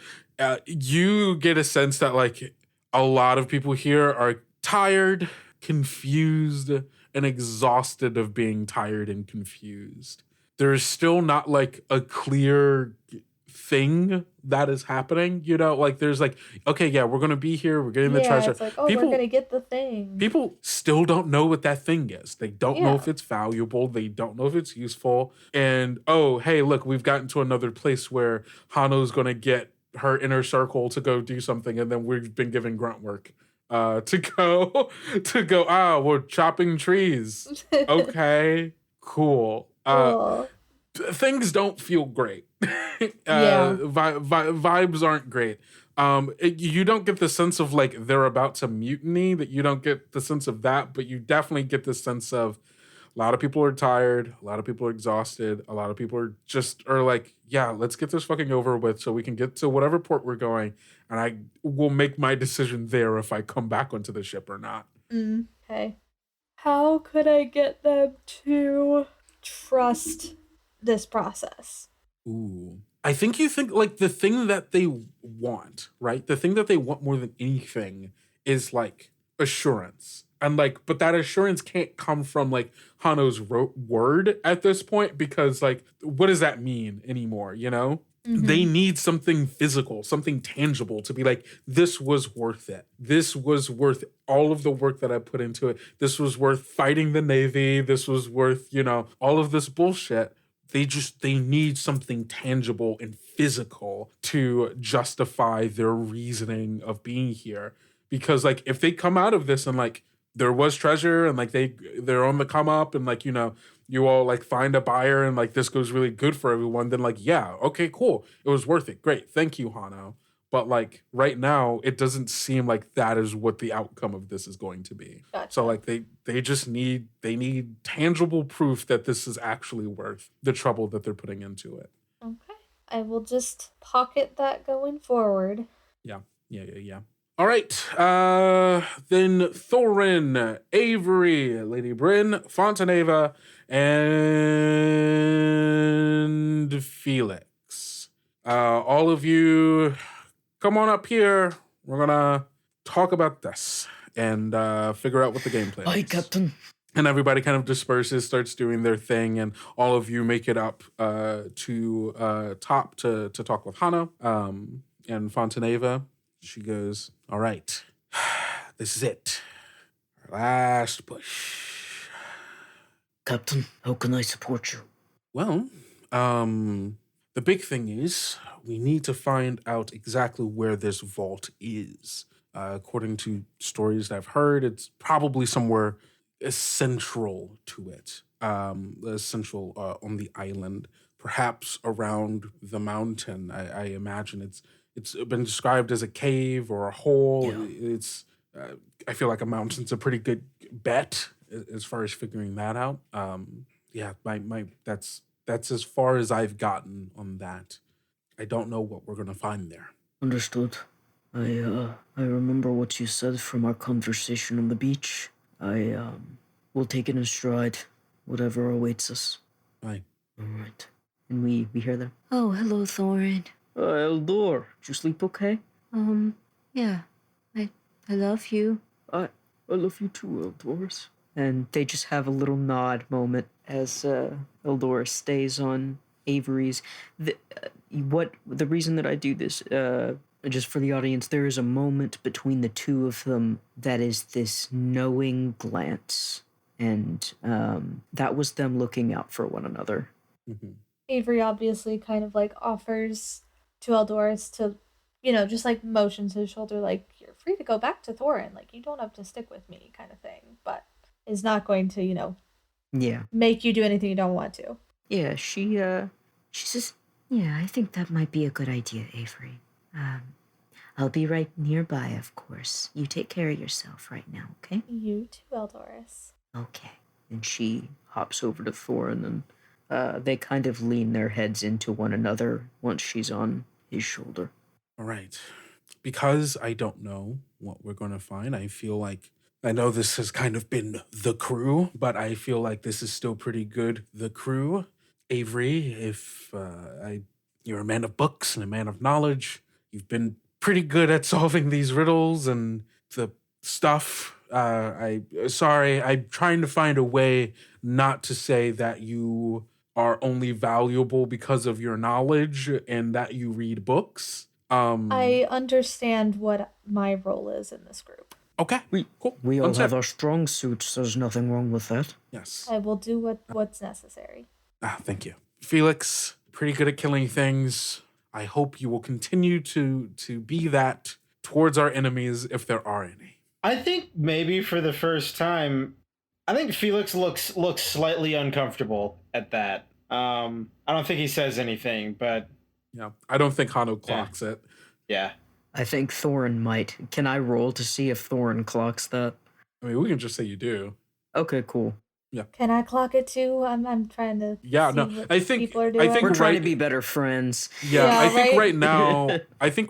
You get a sense that like a lot of people here are tired, confused, and exhausted of being tired and confused. There's still not like a clear thing that is happening, like there's like, okay, yeah, we're gonna be here, we're getting the treasure. It's like, we're gonna get the thing. People still don't know what that thing is. They don't know if it's valuable, they don't know if it's useful. And oh, hey, look, we've gotten to another place where Hano's gonna get her inner circle to go do something, and then we've been given grunt work to go, we're chopping trees. Okay, cool. Things don't feel great. Vibes aren't great. You don't get the sense of like they're about to mutiny. That you don't get the sense of that, but you definitely get the sense of a lot of people are tired, a lot of people are exhausted, a lot of people are like, yeah, let's get this fucking over with so we can get to whatever port we're going, and I will make my decision there if I come back onto the ship or not. Okay. How could I get them to trust this process? Ooh. I think you think like the thing that they want, right? The thing that they want more than anything is like assurance. And like, but that assurance can't come from like Hano's word at this point, because like, what does that mean anymore? You know, they need something physical, something tangible to be like, this was worth it. This was worth all of the work that I put into it. This was worth fighting the Navy. This was worth, you know, all of this bullshit. They need something tangible and physical to justify their reasoning of being here. Because like, if they come out of this and like, there was treasure and like they're on the come up and like, you know, you all like find a buyer and like this goes really good for everyone, then like, yeah, okay, cool. It was worth it. Great. Thank you, Hano. But like right now, it doesn't seem like that is what the outcome of this is going to be. Gotcha. So like they need tangible proof that this is actually worth the trouble that they're putting into it. Okay. I will just pocket that going forward. Yeah. All right, then Thorin, Avery, Lady Brynn, Fontaneva, and Felix. All of you, come on up here. We're gonna talk about this and figure out what the game plan is. Hi, Captain. And everybody kind of disperses, starts doing their thing, and all of you make it up to top to talk with Hano and Fontaneva. She goes, all right, this is it. Our last push. Captain, how can I support you? Well, the big thing is we need to find out exactly where this vault is. According to stories that I've heard, it's probably somewhere central to it. Central on the island, perhaps around the mountain. I imagine it's been described as a cave or a hole. Yeah. It's I feel like a mountain's a pretty good bet as far as figuring that out. Yeah, my that's as far as I've gotten on that. I don't know what we're gonna find there. Understood. I remember what you said from our conversation on the beach. I will take it in stride, whatever awaits us. Right. All right. And we hear them. Oh, hello, Thorin. Eldor, did you sleep okay? Yeah. I love you. I love you too, Eldor. And they just have a little nod moment as Eldor stays on Avery's. The reason that I do this, just for the audience, there is a moment between the two of them that is this knowing glance, and that was them looking out for one another. Mm-hmm. Avery obviously kind of like offers to Eldorus to, you know, just like motions his shoulder, like, you're free to go back to Thorin, like, you don't have to stick with me, kind of thing, but is not going to, you know, make you do anything you don't want to. Yeah, she says, Yeah, I think that might be a good idea, Avery. I'll be right nearby, of course. You take care of yourself right now, okay? You too, Eldorus. Okay. and she hops over to Thorin, and they kind of lean their heads into one another once she's on his shoulder. All right. Because I don't know what we're going to find, I feel like, I know this has kind of been the crew, but I feel like this is still pretty good, the crew. Avery, if you're a man of books and a man of knowledge, you've been pretty good at solving these riddles and the stuff. I'm trying to find a way not to say that you are only valuable because of your knowledge and that you read books. I understand what my role is in this group. Okay, cool. We all Unsaid. have our strong suits. There's nothing wrong with that. Yes. I will do what's necessary. Thank you. Felix, pretty good at killing things. I hope you will continue to be that towards our enemies if there are any. I think maybe for the first time, I think Felix looks slightly uncomfortable at that. I don't think he says anything, but Yeah, I don't think Hano clocks it. yeah. I think Thorin might. Can I roll to see if Thorin clocks that? I mean, we can just say you do. Okay, cool. Can I clock it too? I'm trying to Yeah, see no, what I think- people are I doing. think We're trying right- to be better friends. Yeah, Yeah, I think right?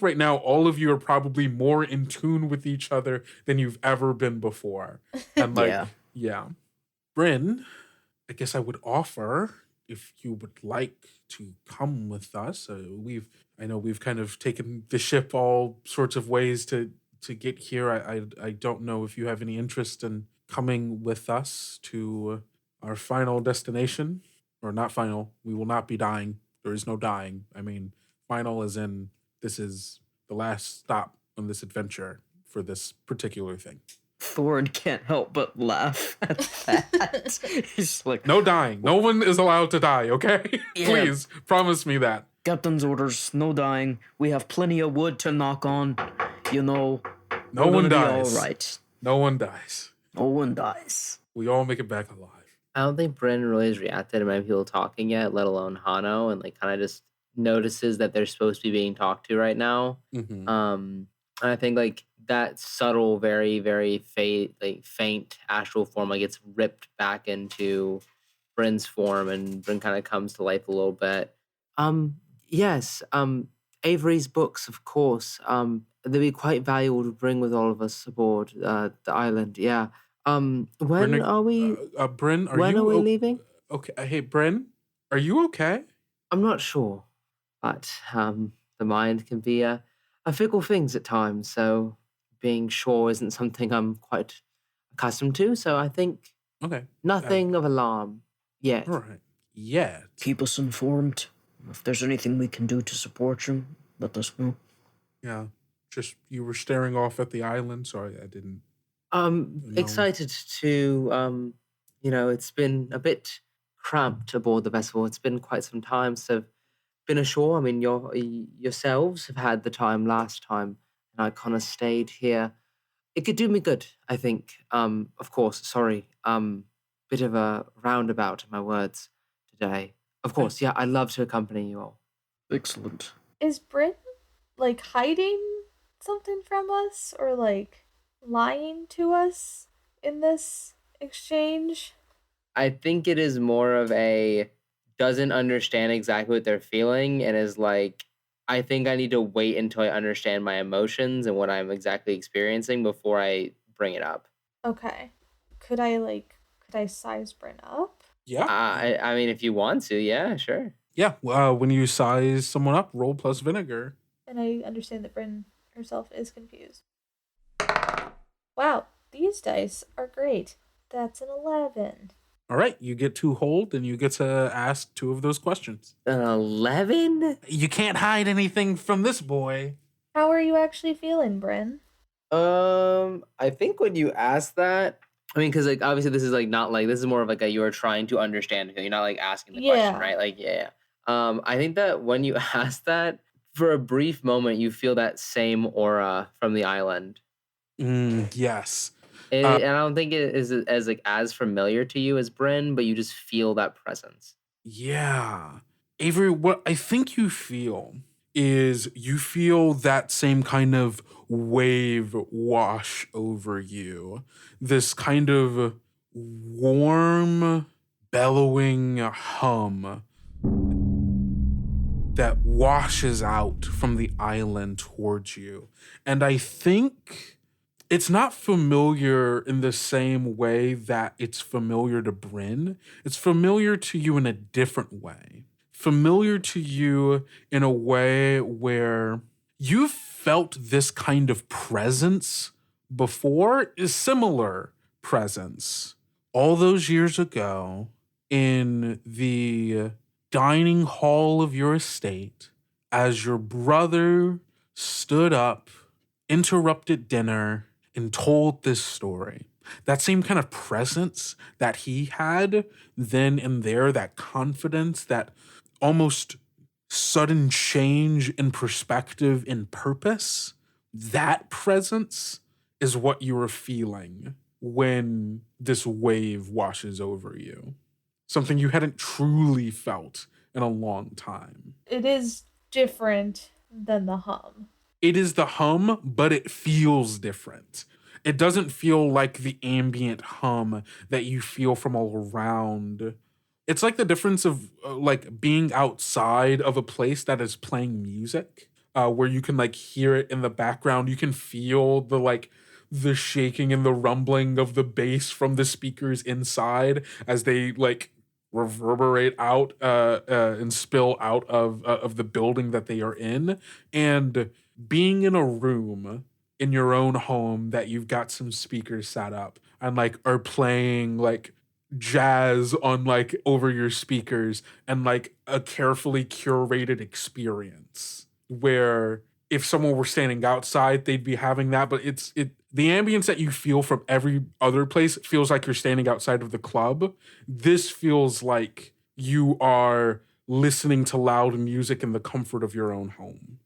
right now, all of you are probably more in tune with each other than you've ever been before. And yeah. Brynn, I guess I would offer, if you would like to come with us. I know we've kind of taken the ship all sorts of ways to get here. I don't know if you have any interest in coming with us to our final destination. Or not final. We will not be dying. There is no dying. I mean, final as in this is the last stop on this adventure for this particular thing. Thorin can't help but laugh at that. He's like, no dying. No one is allowed to die, okay? Yeah. Please, promise me that. Captain's orders, no dying. We have plenty of wood to knock on. You know, no we're one gonna dies. be all right. No one dies. No one dies. We all make it back alive. I don't think Brynn really has reacted to many people talking yet, let alone Hano, and like kind of just notices that they're supposed to be being talked to right now. Mm-hmm. And I think like that subtle, very, very faint astral form like gets ripped back into Brynn's form, and Brynn kind of comes to life a little bit. Yes, Avery's books, of course. They'd be quite valuable to bring with all of us aboard the island. Yeah. When Brynn, are we? Brynn, When are we leaving? Okay. Hey, Brynn, are you okay? I'm not sure, but the mind can be a fickle things at times. So being sure isn't something I'm quite accustomed to. So I think Okay. nothing of alarm yet. All right. Yet. Keep us informed. If there's anything we can do to support you, let us know. Yeah. Just you were staring off at the island. Sorry, I didn't. Excited to it's been a bit cramped aboard the vessel. It's been quite some time since I've been ashore. I mean, yourselves have had the time last time, and I kind of stayed here. It could do me good, I think. Of course, sorry. Bit of a roundabout in my words today. Of course, yeah, I'd love to accompany you all. Excellent. Is Brynn, like, hiding something from us? Or, like, lying to us in this exchange? I think it is more of a doesn't understand exactly what they're feeling and is like, I think I need to wait until I understand my emotions and what I'm exactly experiencing before I bring it up. Okay. Could I size Brynn up? Yeah. I mean, if you want to, yeah, sure. Yeah. When you size someone up, roll plus vinegar. And I understand that Brynn herself is confused. Wow, these dice are great. That's an 11. All right. You get to hold, and you get to ask 2 of those questions. An 11? You can't hide anything from this boy. How are you actually feeling, Brynn? I think when you ask that, I mean, because like obviously this is like not like this is more of like a you are trying to understand. You're not like asking the question, right? Like yeah. I think that when you ask that, for a brief moment, you feel that same aura from the island. Yes. And I don't think it is as familiar to you as Brynn, but you just feel that presence. Yeah. Avery, what I think you feel is you feel that same kind of wave wash over you. This kind of warm, bellowing hum that washes out from the island towards you. And I think it's not familiar in the same way that it's familiar to Brynn. It's familiar to you in a different way. Familiar to you in a way where you've felt this kind of presence before, is similar presence. All those years ago in the dining hall of your estate, as your brother stood up, interrupted dinner, and told this story. That same kind of presence that he had then and there, that confidence, that almost sudden change in perspective and purpose, that presence is what you are feeling when this wave washes over you. Something you hadn't truly felt in a long time. It is different than the hum. It is the hum, but it feels different. It doesn't feel like the ambient hum that you feel from all around. It's like the difference of like being outside of a place that is playing music, where you can like hear it in the background. You can feel the shaking and the rumbling of the bass from the speakers inside as they like reverberate out and spill out of the building that they are in. And being in a room in your own home that you've got some speakers set up and like are playing like jazz on like over your speakers and like a carefully curated experience where if someone were standing outside they'd be having that, but the ambience that you feel from every other place feels like you're standing outside of the club. This feels like you are listening to loud music in the comfort of your own home.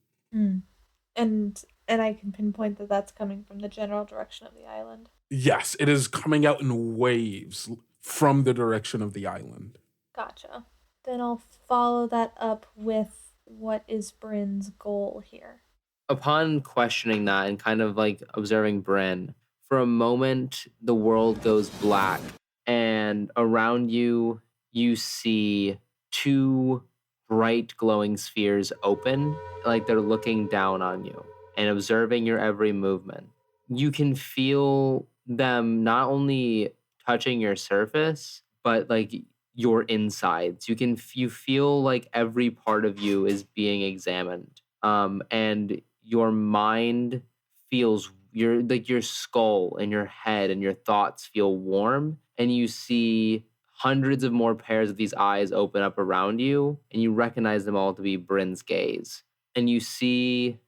And I can pinpoint that that's coming from the general direction of the island. Yes, it is coming out in waves from the direction of the island. Gotcha. Then I'll follow that up with what is Brynn's goal here. Upon questioning that and kind of like observing Brynn, for a moment, the world goes black, and around you, you see two bright glowing spheres open, like they're looking down on you and observing your every movement. You can feel them not only touching your surface, but like your insides. You feel like every part of you is being examined. And your mind feels your skull and your head and your thoughts feel warm, and you see hundreds of more pairs of these eyes open up around you, and you recognize them all to be Brynn's gaze. And you see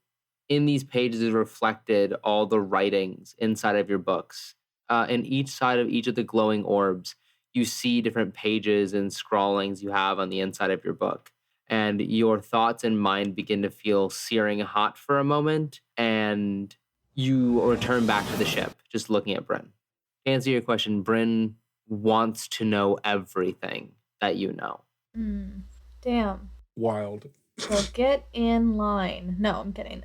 in these pages is reflected all the writings inside of your books. And each side of each of the glowing orbs, you see different pages and scrawlings you have on the inside of your book. And your thoughts and mind begin to feel searing hot for a moment, and you return back to the ship, just looking at Brynn. To answer your question, Brynn wants to know everything that you know. Damn. Wild. Well, get in line. No, I'm kidding.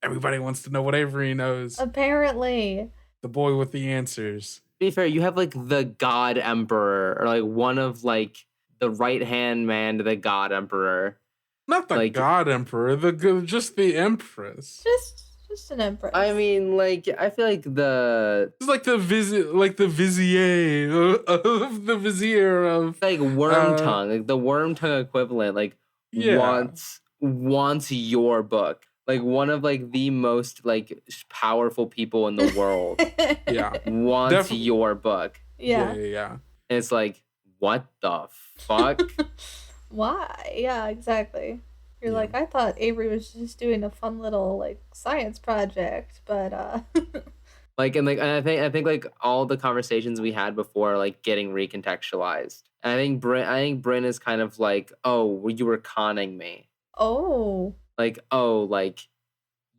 Everybody wants to know what Avery knows. Apparently. The boy with the answers. To be fair, you have like the God Emperor, or like one of like the right-hand man to the God Emperor. Not the like, God Emperor, just the Empress. Just an Empress. I mean, like, I feel like it's like the vizier of the vizier of like worm tongue, like the worm tongue equivalent, like wants your book. Like one of like the most like powerful people in the world. Yeah. Wants your book. Yeah. And it's like, what the fuck? Why? Yeah, exactly. You're like, I thought Avery was just doing a fun little like science project, but and I think like all the conversations we had before are like getting recontextualized. And I think Brynn is kind of like, oh, you were conning me. Oh. Like,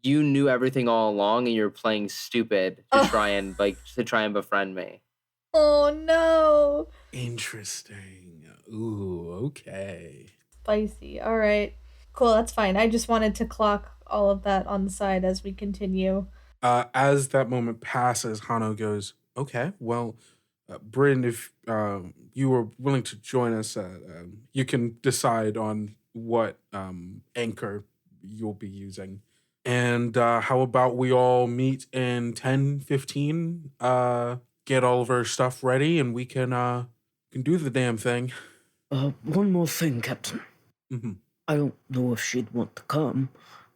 you knew everything all along and you're playing stupid to try and befriend me. Oh no. Interesting. Ooh, okay. Spicy. All right. Cool, that's fine. I just wanted to clock all of that on the side as we continue. As that moment passes, Hano goes, okay, well, Brynn, if you were willing to join us, you can decide on what anchor you'll be using. And how about we all meet in 10:15, get all of our stuff ready, and we can do the damn thing. One more thing, Captain. Mm-hmm. I don't know if she'd want to come,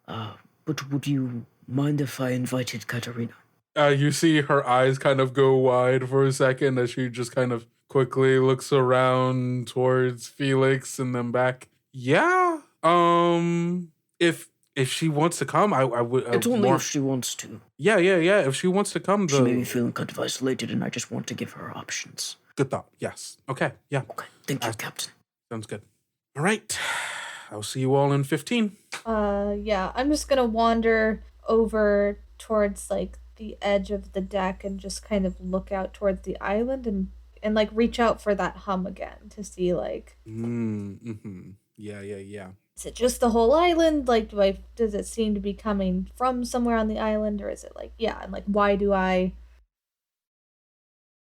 but would you mind if I invited Katerina? You see her eyes kind of go wide for a second as she just kind of quickly looks around towards Felix and then back. Yeah. If she wants to come, I would. It's only if she wants to. Yeah. If she wants to come, she may be feeling kind of isolated, and I just want to give her options. Good thought. Yes. Okay. Yeah. Okay. Thank you, Captain. Sounds good. All right. I'll see you all in 15. Yeah. I'm just gonna wander over towards like the edge of the deck and just kind of look out towards the island and like reach out for that hum again to see like. Mm-hmm. Yeah. Is it just the whole island? Like, does it seem to be coming from somewhere on the island, or is it like, and like, why do I?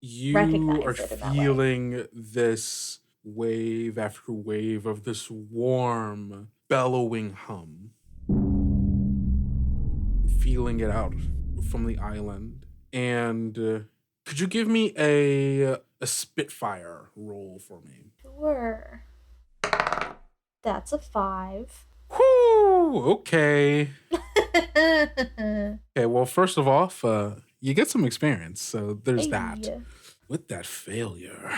You are feeling this wave after wave of this warm, bellowing hum. Feeling it out from the island. And could you give me a Spitfire roll for me? Sure. That's a 5. Whoo! Okay. Okay, well, first of all, you get some experience, so there's that. Hey. With that failure,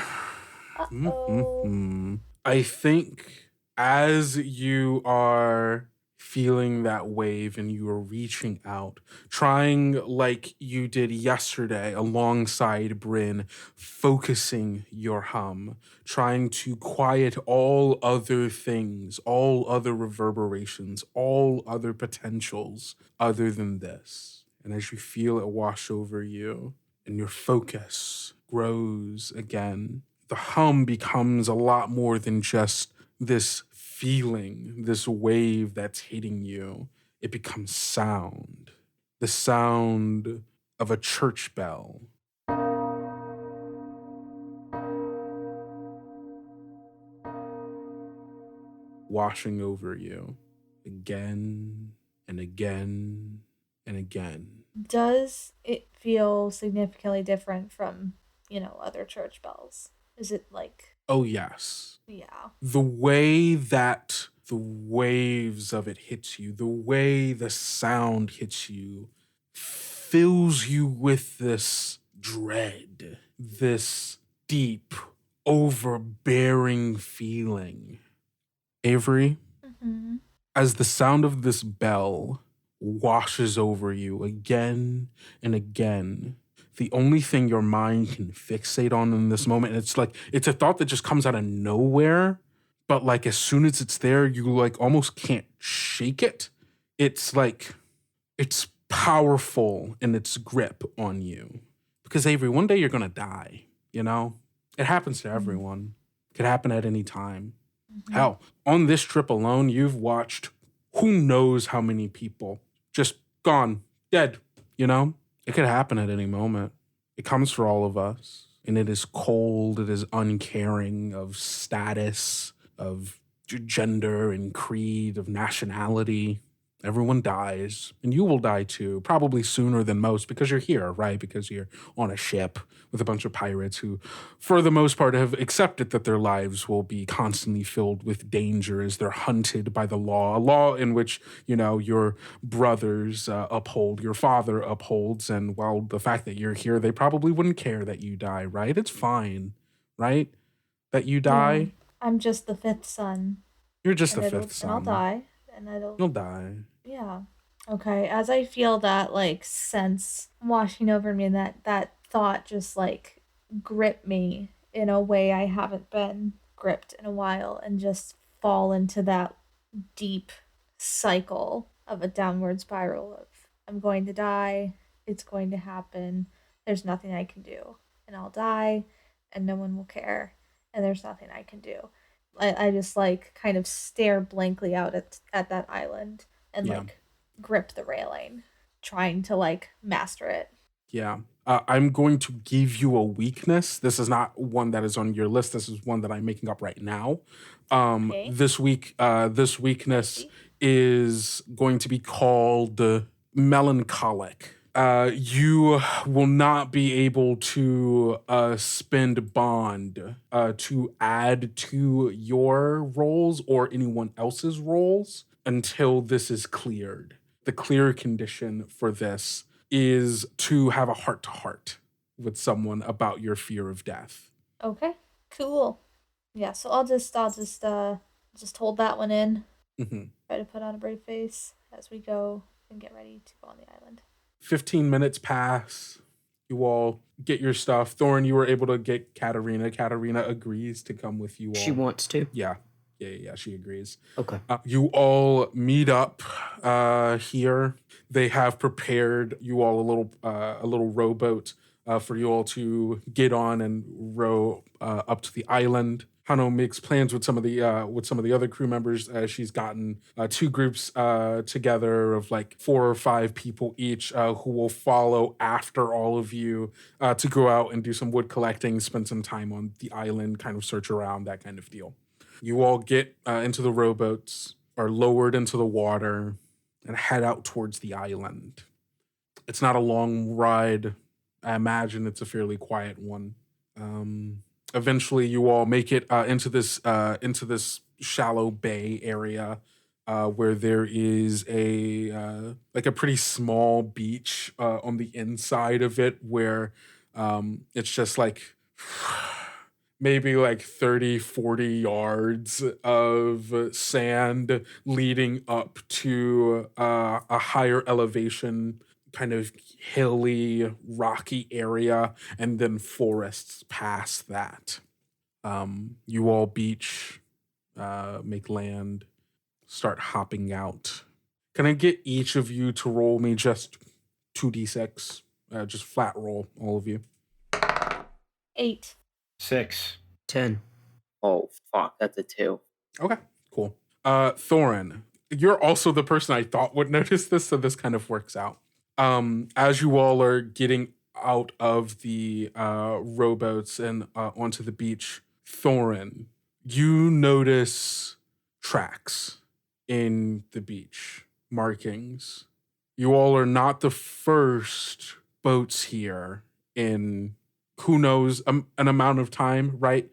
Uh-oh. I think as you are feeling that wave and you are reaching out, trying like you did yesterday alongside Brynn, focusing your hum, trying to quiet all other things, all other reverberations, all other potentials other than this. And as you feel it wash over you and your focus grows again, the hum becomes a lot more than just this feeling, this wave that's hitting you. It becomes sound. The sound of a church bell. Washing over you again and again and again. Does it feel significantly different from, other church bells? Is it like, Oh, yes. yeah. The way that the waves of it hits you, the way the sound hits you, fills you with this dread, this deep, overbearing feeling. Avery, Mm-hmm. as the sound of this bell washes over you again and again, the only thing your mind can fixate on in this moment, and it's a thought that just comes out of nowhere, but like as soon as it's there, you like almost can't shake it. It's like it's powerful in its grip on you. Because Avery, one day you're gonna die, you know? It happens to everyone. It could happen at any time. Mm-hmm. Hell, on this trip alone, you've watched who knows how many people just gone, dead, you know? It could happen at any moment. It comes for all of us. And it is cold, it is uncaring of status, of gender and creed, of nationality. Everyone dies, and you will die too, probably sooner than most because you're here, right? Because you're on a ship with a bunch of pirates who, for the most part, have accepted that their lives will be constantly filled with danger as they're hunted by the law, a law in which, your brothers uphold, your father upholds, and well, the fact that you're here, they probably wouldn't care that you die, right? It's fine, right? That you die. Yeah. I'm just the fifth son. You're just the fifth son. And I'll die. And You'll die. Yeah. Okay. As I feel that like sense washing over me and that thought just like grip me in a way I haven't been gripped in a while and just fall into that deep cycle of a downward spiral of I'm going to die, it's going to happen, there's nothing I can do, and I'll die and no one will care, and there's nothing I can do. I just like kind of stare blankly out at that island and like grip the railing, trying to like master it. Yeah. I'm going to give you a weakness. This is not one that is on your list. This is one that I'm making up right now. Okay. This weakness is going to be called melancholic. You will not be able to spend bond to add to your roles or anyone else's roles until this is cleared. The clear condition for this is to have a heart-to-heart with someone about your fear of death. Okay, cool. Yeah, so I'll just hold that one in. Mm-hmm. Try to put on a brave face as we go and get ready to go on the island. 15 minutes pass. You all get your stuff. Thorin, you were able to get Katarina. Katarina agrees to come with you all. She wants to? Yeah, she agrees. Okay. You all meet up here. They have prepared you all a little rowboat for you all to get on and row up to the island. Hano makes plans with some of the other crew members. She's gotten 2 groups together of like 4 or 5 people each who will follow after all of you to go out and do some wood collecting, spend some time on the island, kind of search around, that kind of deal. You all get into the rowboats, are lowered into the water, and head out towards the island. It's not a long ride. I imagine it's a fairly quiet one. Eventually, you all make it into this shallow bay area. where there is a like a pretty small beach on the inside of it, where it's just like maybe like 30, 40 yards of sand leading up to a higher elevation, kind of hilly, rocky area, and then forests past that. You all beach, make land, start hopping out. Can I get each of you to roll me just 2d6? Just flat roll, all of you. 8. 6. 10. Oh, fuck. That's a 2. Okay, cool. Thorin, you're also the person I thought would notice this, so this kind of works out. As you all are getting out of the rowboats and onto the beach, Thorin, you notice tracks in the beach, markings. You all are not the first boats here in who knows an amount of time, right?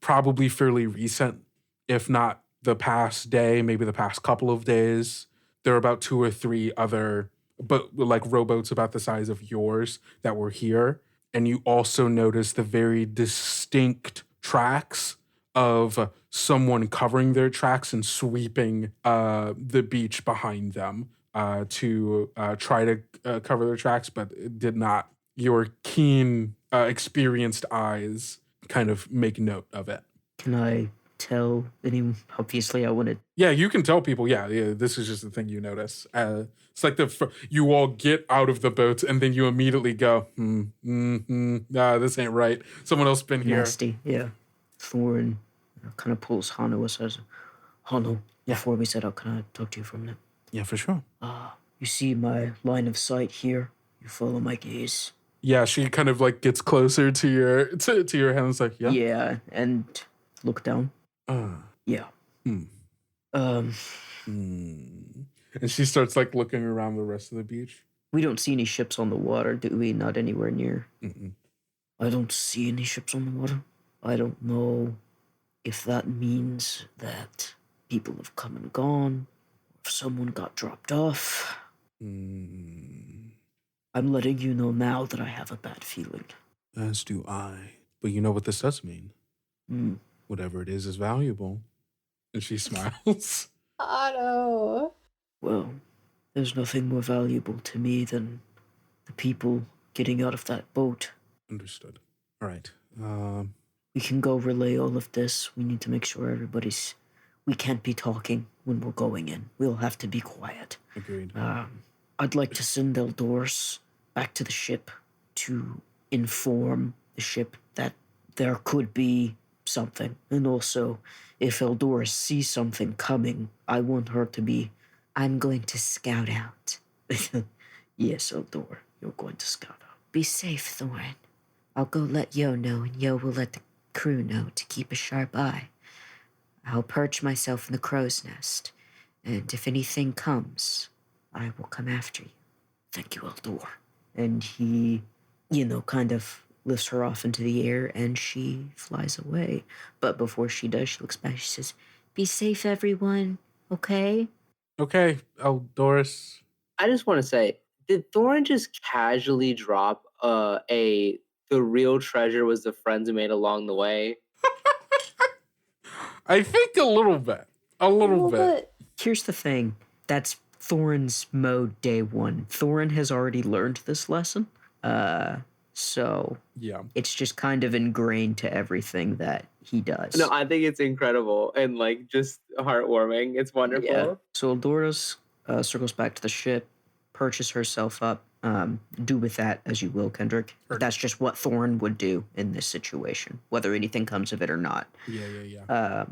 Probably fairly recent, if not the past day, maybe the past couple of days. There are about 2 or 3 other, but like rowboats about the size of yours that were here. And you also notice the very distinct tracks of someone covering their tracks and sweeping the beach behind them to try to cover their tracks, but it did not. Your keen, experienced eyes kind of make note of it. Can I tell anyone? Obviously, I wanted. Yeah, you can tell people, yeah, this is just the thing you notice. It's like you all get out of the boats and then you immediately go, nah, this ain't right. Someone else been here. Nasty, yeah. Thorin kind of pulls Hano aside. Hano, before we set out, can I talk to you for a minute? Yeah, for sure. You see my line of sight here? You follow my gaze? Yeah, she kind of like gets closer to your hands, like, yeah. Yeah, and look down. Yeah. And she starts like looking around the rest of the beach. We don't see any ships on the water, do we? Not anywhere near. Mm-mm. I don't see any ships on the water. I don't know if that means that people have come and gone, or if someone got dropped off. I'm letting you know now that I have a bad feeling. As do I. But you know what this does mean. Whatever it is valuable. And she smiles. Otto. Well, there's nothing more valuable to me than the people getting out of that boat. Understood. All right. We can go relay all of this. We need to make sure everybody's... We can't be talking when we're going in. We'll have to be quiet. Agreed. I'd like to send Eldorus back to the ship to inform the ship that there could be something. And also, if Eldorus sees something coming, I want her to be... I'm going to scout out. Yes, Eldor, you're going to scout out. Be safe, Thorin. I'll go let Yo know, and Yo will let the crew know to keep a sharp eye. I'll perch myself in the crow's nest, and if anything comes, I will come after you. Thank you, Eldor. And he, kind of lifts her off into the air, and she flies away. But before she does, she looks back, she says, Be safe, everyone, okay? Okay, Eldorus. I just want to say, did Thorin just casually drop the real treasure was the friends we made along the way? I think a little bit. A little bit. Here's the thing. That's Thorin's mode day 1. Thorin has already learned this lesson. So yeah, it's just kind of ingrained to everything that he does. No, I think it's incredible and like just heartwarming. It's wonderful. Yeah. So Eldorus circles back to the ship, perches herself up. Do with that as you will, Kendrick. That's just what Thorin would do in this situation, whether anything comes of it or not. Yeah.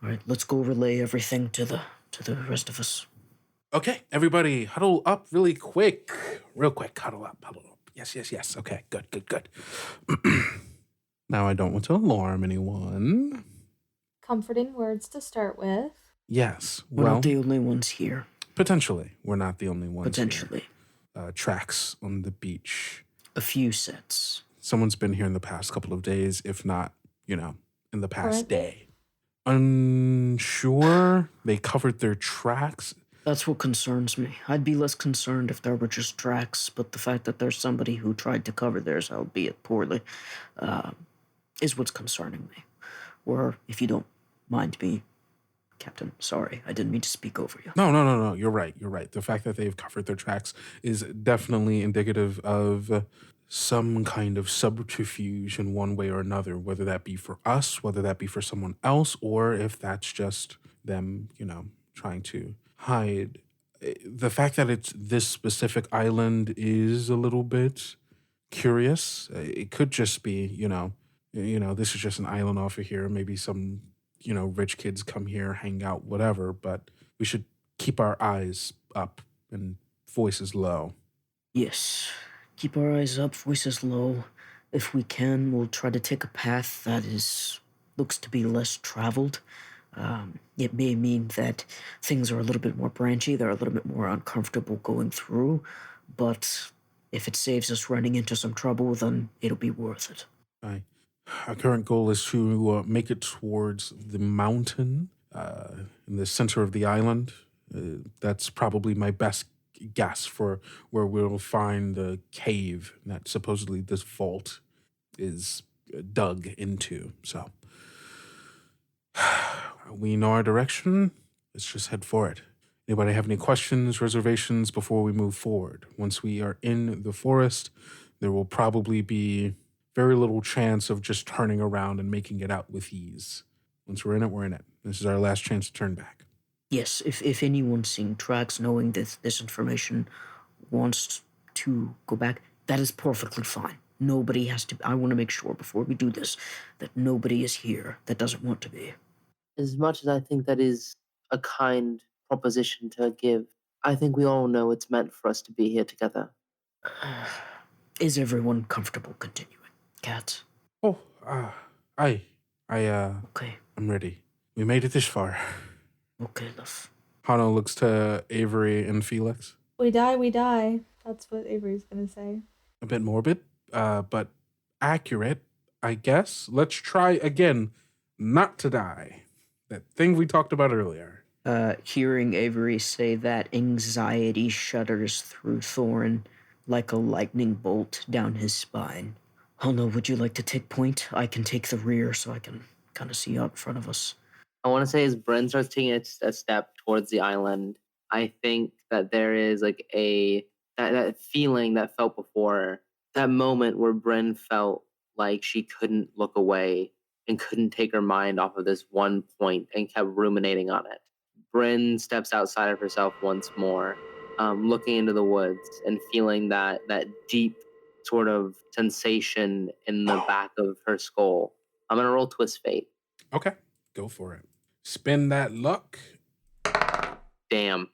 All right, let's go relay everything to the rest of us. Okay, everybody, huddle up really quick. Real quick, huddle up. Yes. Okay, good. Now I don't want to alarm anyone. Comforting words to start with. Yes, We're well, not the only ones here. Potentially, we're not the only ones. Potentially. Here. Tracks on the beach. A few sets. Someone's been here in the past couple of days, if not, in the past day. unsure. They covered their tracks. That's what concerns me. I'd be less concerned if there were just tracks, but the fact that there's somebody who tried to cover theirs, albeit poorly, is what's concerning me. Or, if you don't mind me, Captain, sorry, I didn't mean to speak over you. No. You're right. The fact that they've covered their tracks is definitely indicative of some kind of subterfuge in one way or another, whether that be for us, whether that be for someone else, or if that's just them, trying to hide. The fact that it's this specific island is a little bit curious. It could just be, this is just an island off of here. Maybe some, rich kids come here, hang out, whatever. But we should keep our eyes up and voices low. Yes. Keep our eyes up, voices low. If we can, we'll try to take a path that looks to be less traveled. It may mean that things are a little bit more branchy, they're a little bit more uncomfortable going through, but if it saves us running into some trouble, then it'll be worth it. Aye. Our current goal is to make it towards the mountain in the center of the island. That's probably my best guess for where we'll find the cave that supposedly this vault is dug into. So we know our direction. Let's just head for it. Anybody have any questions, reservations before we move forward? Once we are in the forest, there will probably be very little chance of just turning around and making it out with ease. Once we're in it, we're in it. This is our last chance to turn back. Yes, if anyone's seeing tracks, knowing that this information wants to go back, that is perfectly fine. Nobody has to. I want to make sure before we do this that nobody is here that doesn't want to be. As much as I think that is a kind proposition to give, I think we all know it's meant for us to be here together. Is everyone comfortable continuing? Cat? Oh, okay. I'm ready. We made it this far. Okay, love. Hano looks to Avery and Felix. We die. That's what Avery's gonna say. A bit morbid, but accurate, I guess. Let's try again not to die. That thing we talked about earlier. Hearing Avery say that, anxiety shudders through Thorin like a lightning bolt down his spine. Hano, would you like to take point? I can take the rear so I can kind of see out in front of us. I want to say as Brynn starts taking a step towards the island, I think that there is like that feeling that felt before, that moment where Brynn felt like she couldn't look away and couldn't take her mind off of this one point and kept ruminating on it. Brynn steps outside of herself once more, looking into the woods and feeling that deep sort of sensation in the back of her skull. I'm going to roll Twist Fate. Okay, go for it. Spin that luck. Damn.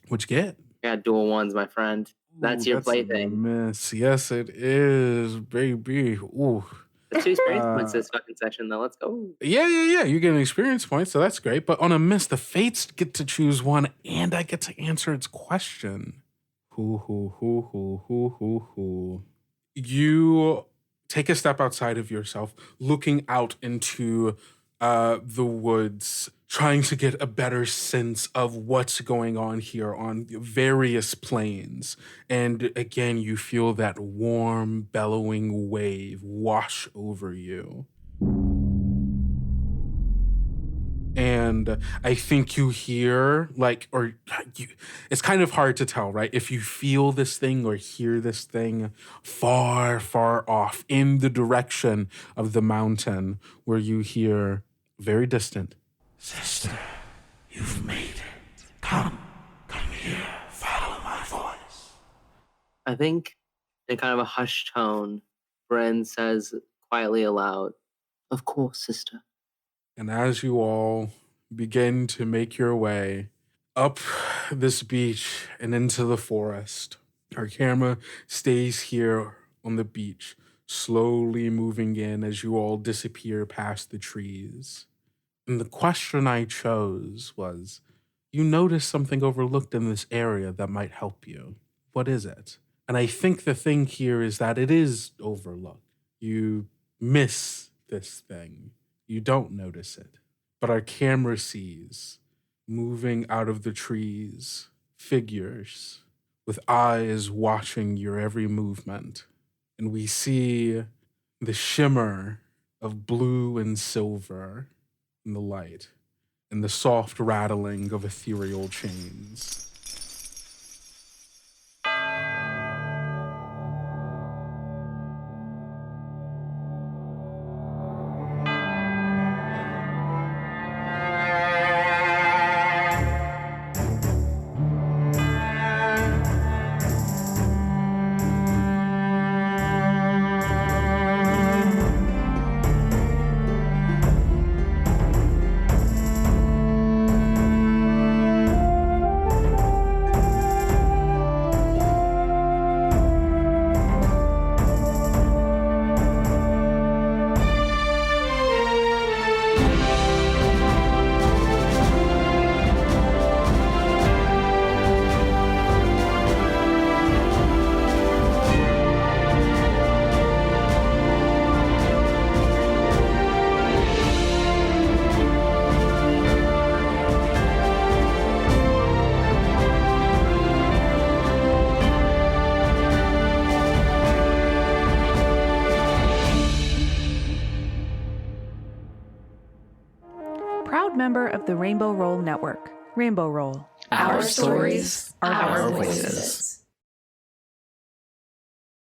What'd you get? I got dual ones, my friend. That's your plaything. Miss. Yes, it is, baby. Ooh. The 2 experience points this fucking session, though. Let's go. Yeah. You get an experience point, so that's great. But on a miss, the fates get to choose one, and I get to answer its question. Who. You take a step outside of yourself, looking out into the woods, trying to get a better sense of what's going on here on various planes. And again, you feel that warm, bellowing wave wash over you. And I think you hear, it's kind of hard to tell, right? If you feel this thing or hear this thing far, far off in the direction of the mountain, where you hear very distant, Sister, you've made it. Come here, follow my voice. I think in kind of a hushed tone, Brynn says quietly aloud, "Of course, sister." And as you all begin to make your way up this beach and into the forest, our camera stays here on the beach, slowly moving in as you all disappear past the trees. And the question I chose was, you notice something overlooked in this area that might help you. What is it? And I think the thing here is that it is overlooked. You miss this thing. You don't notice it. but our camera sees, moving out of the trees, figures with eyes watching your every movement. And we see the shimmer of blue and silver in the light, and the soft rattling of ethereal chains. Proud member of the Rainbow Roll Network. Rainbow Roll. Our stories, our voices.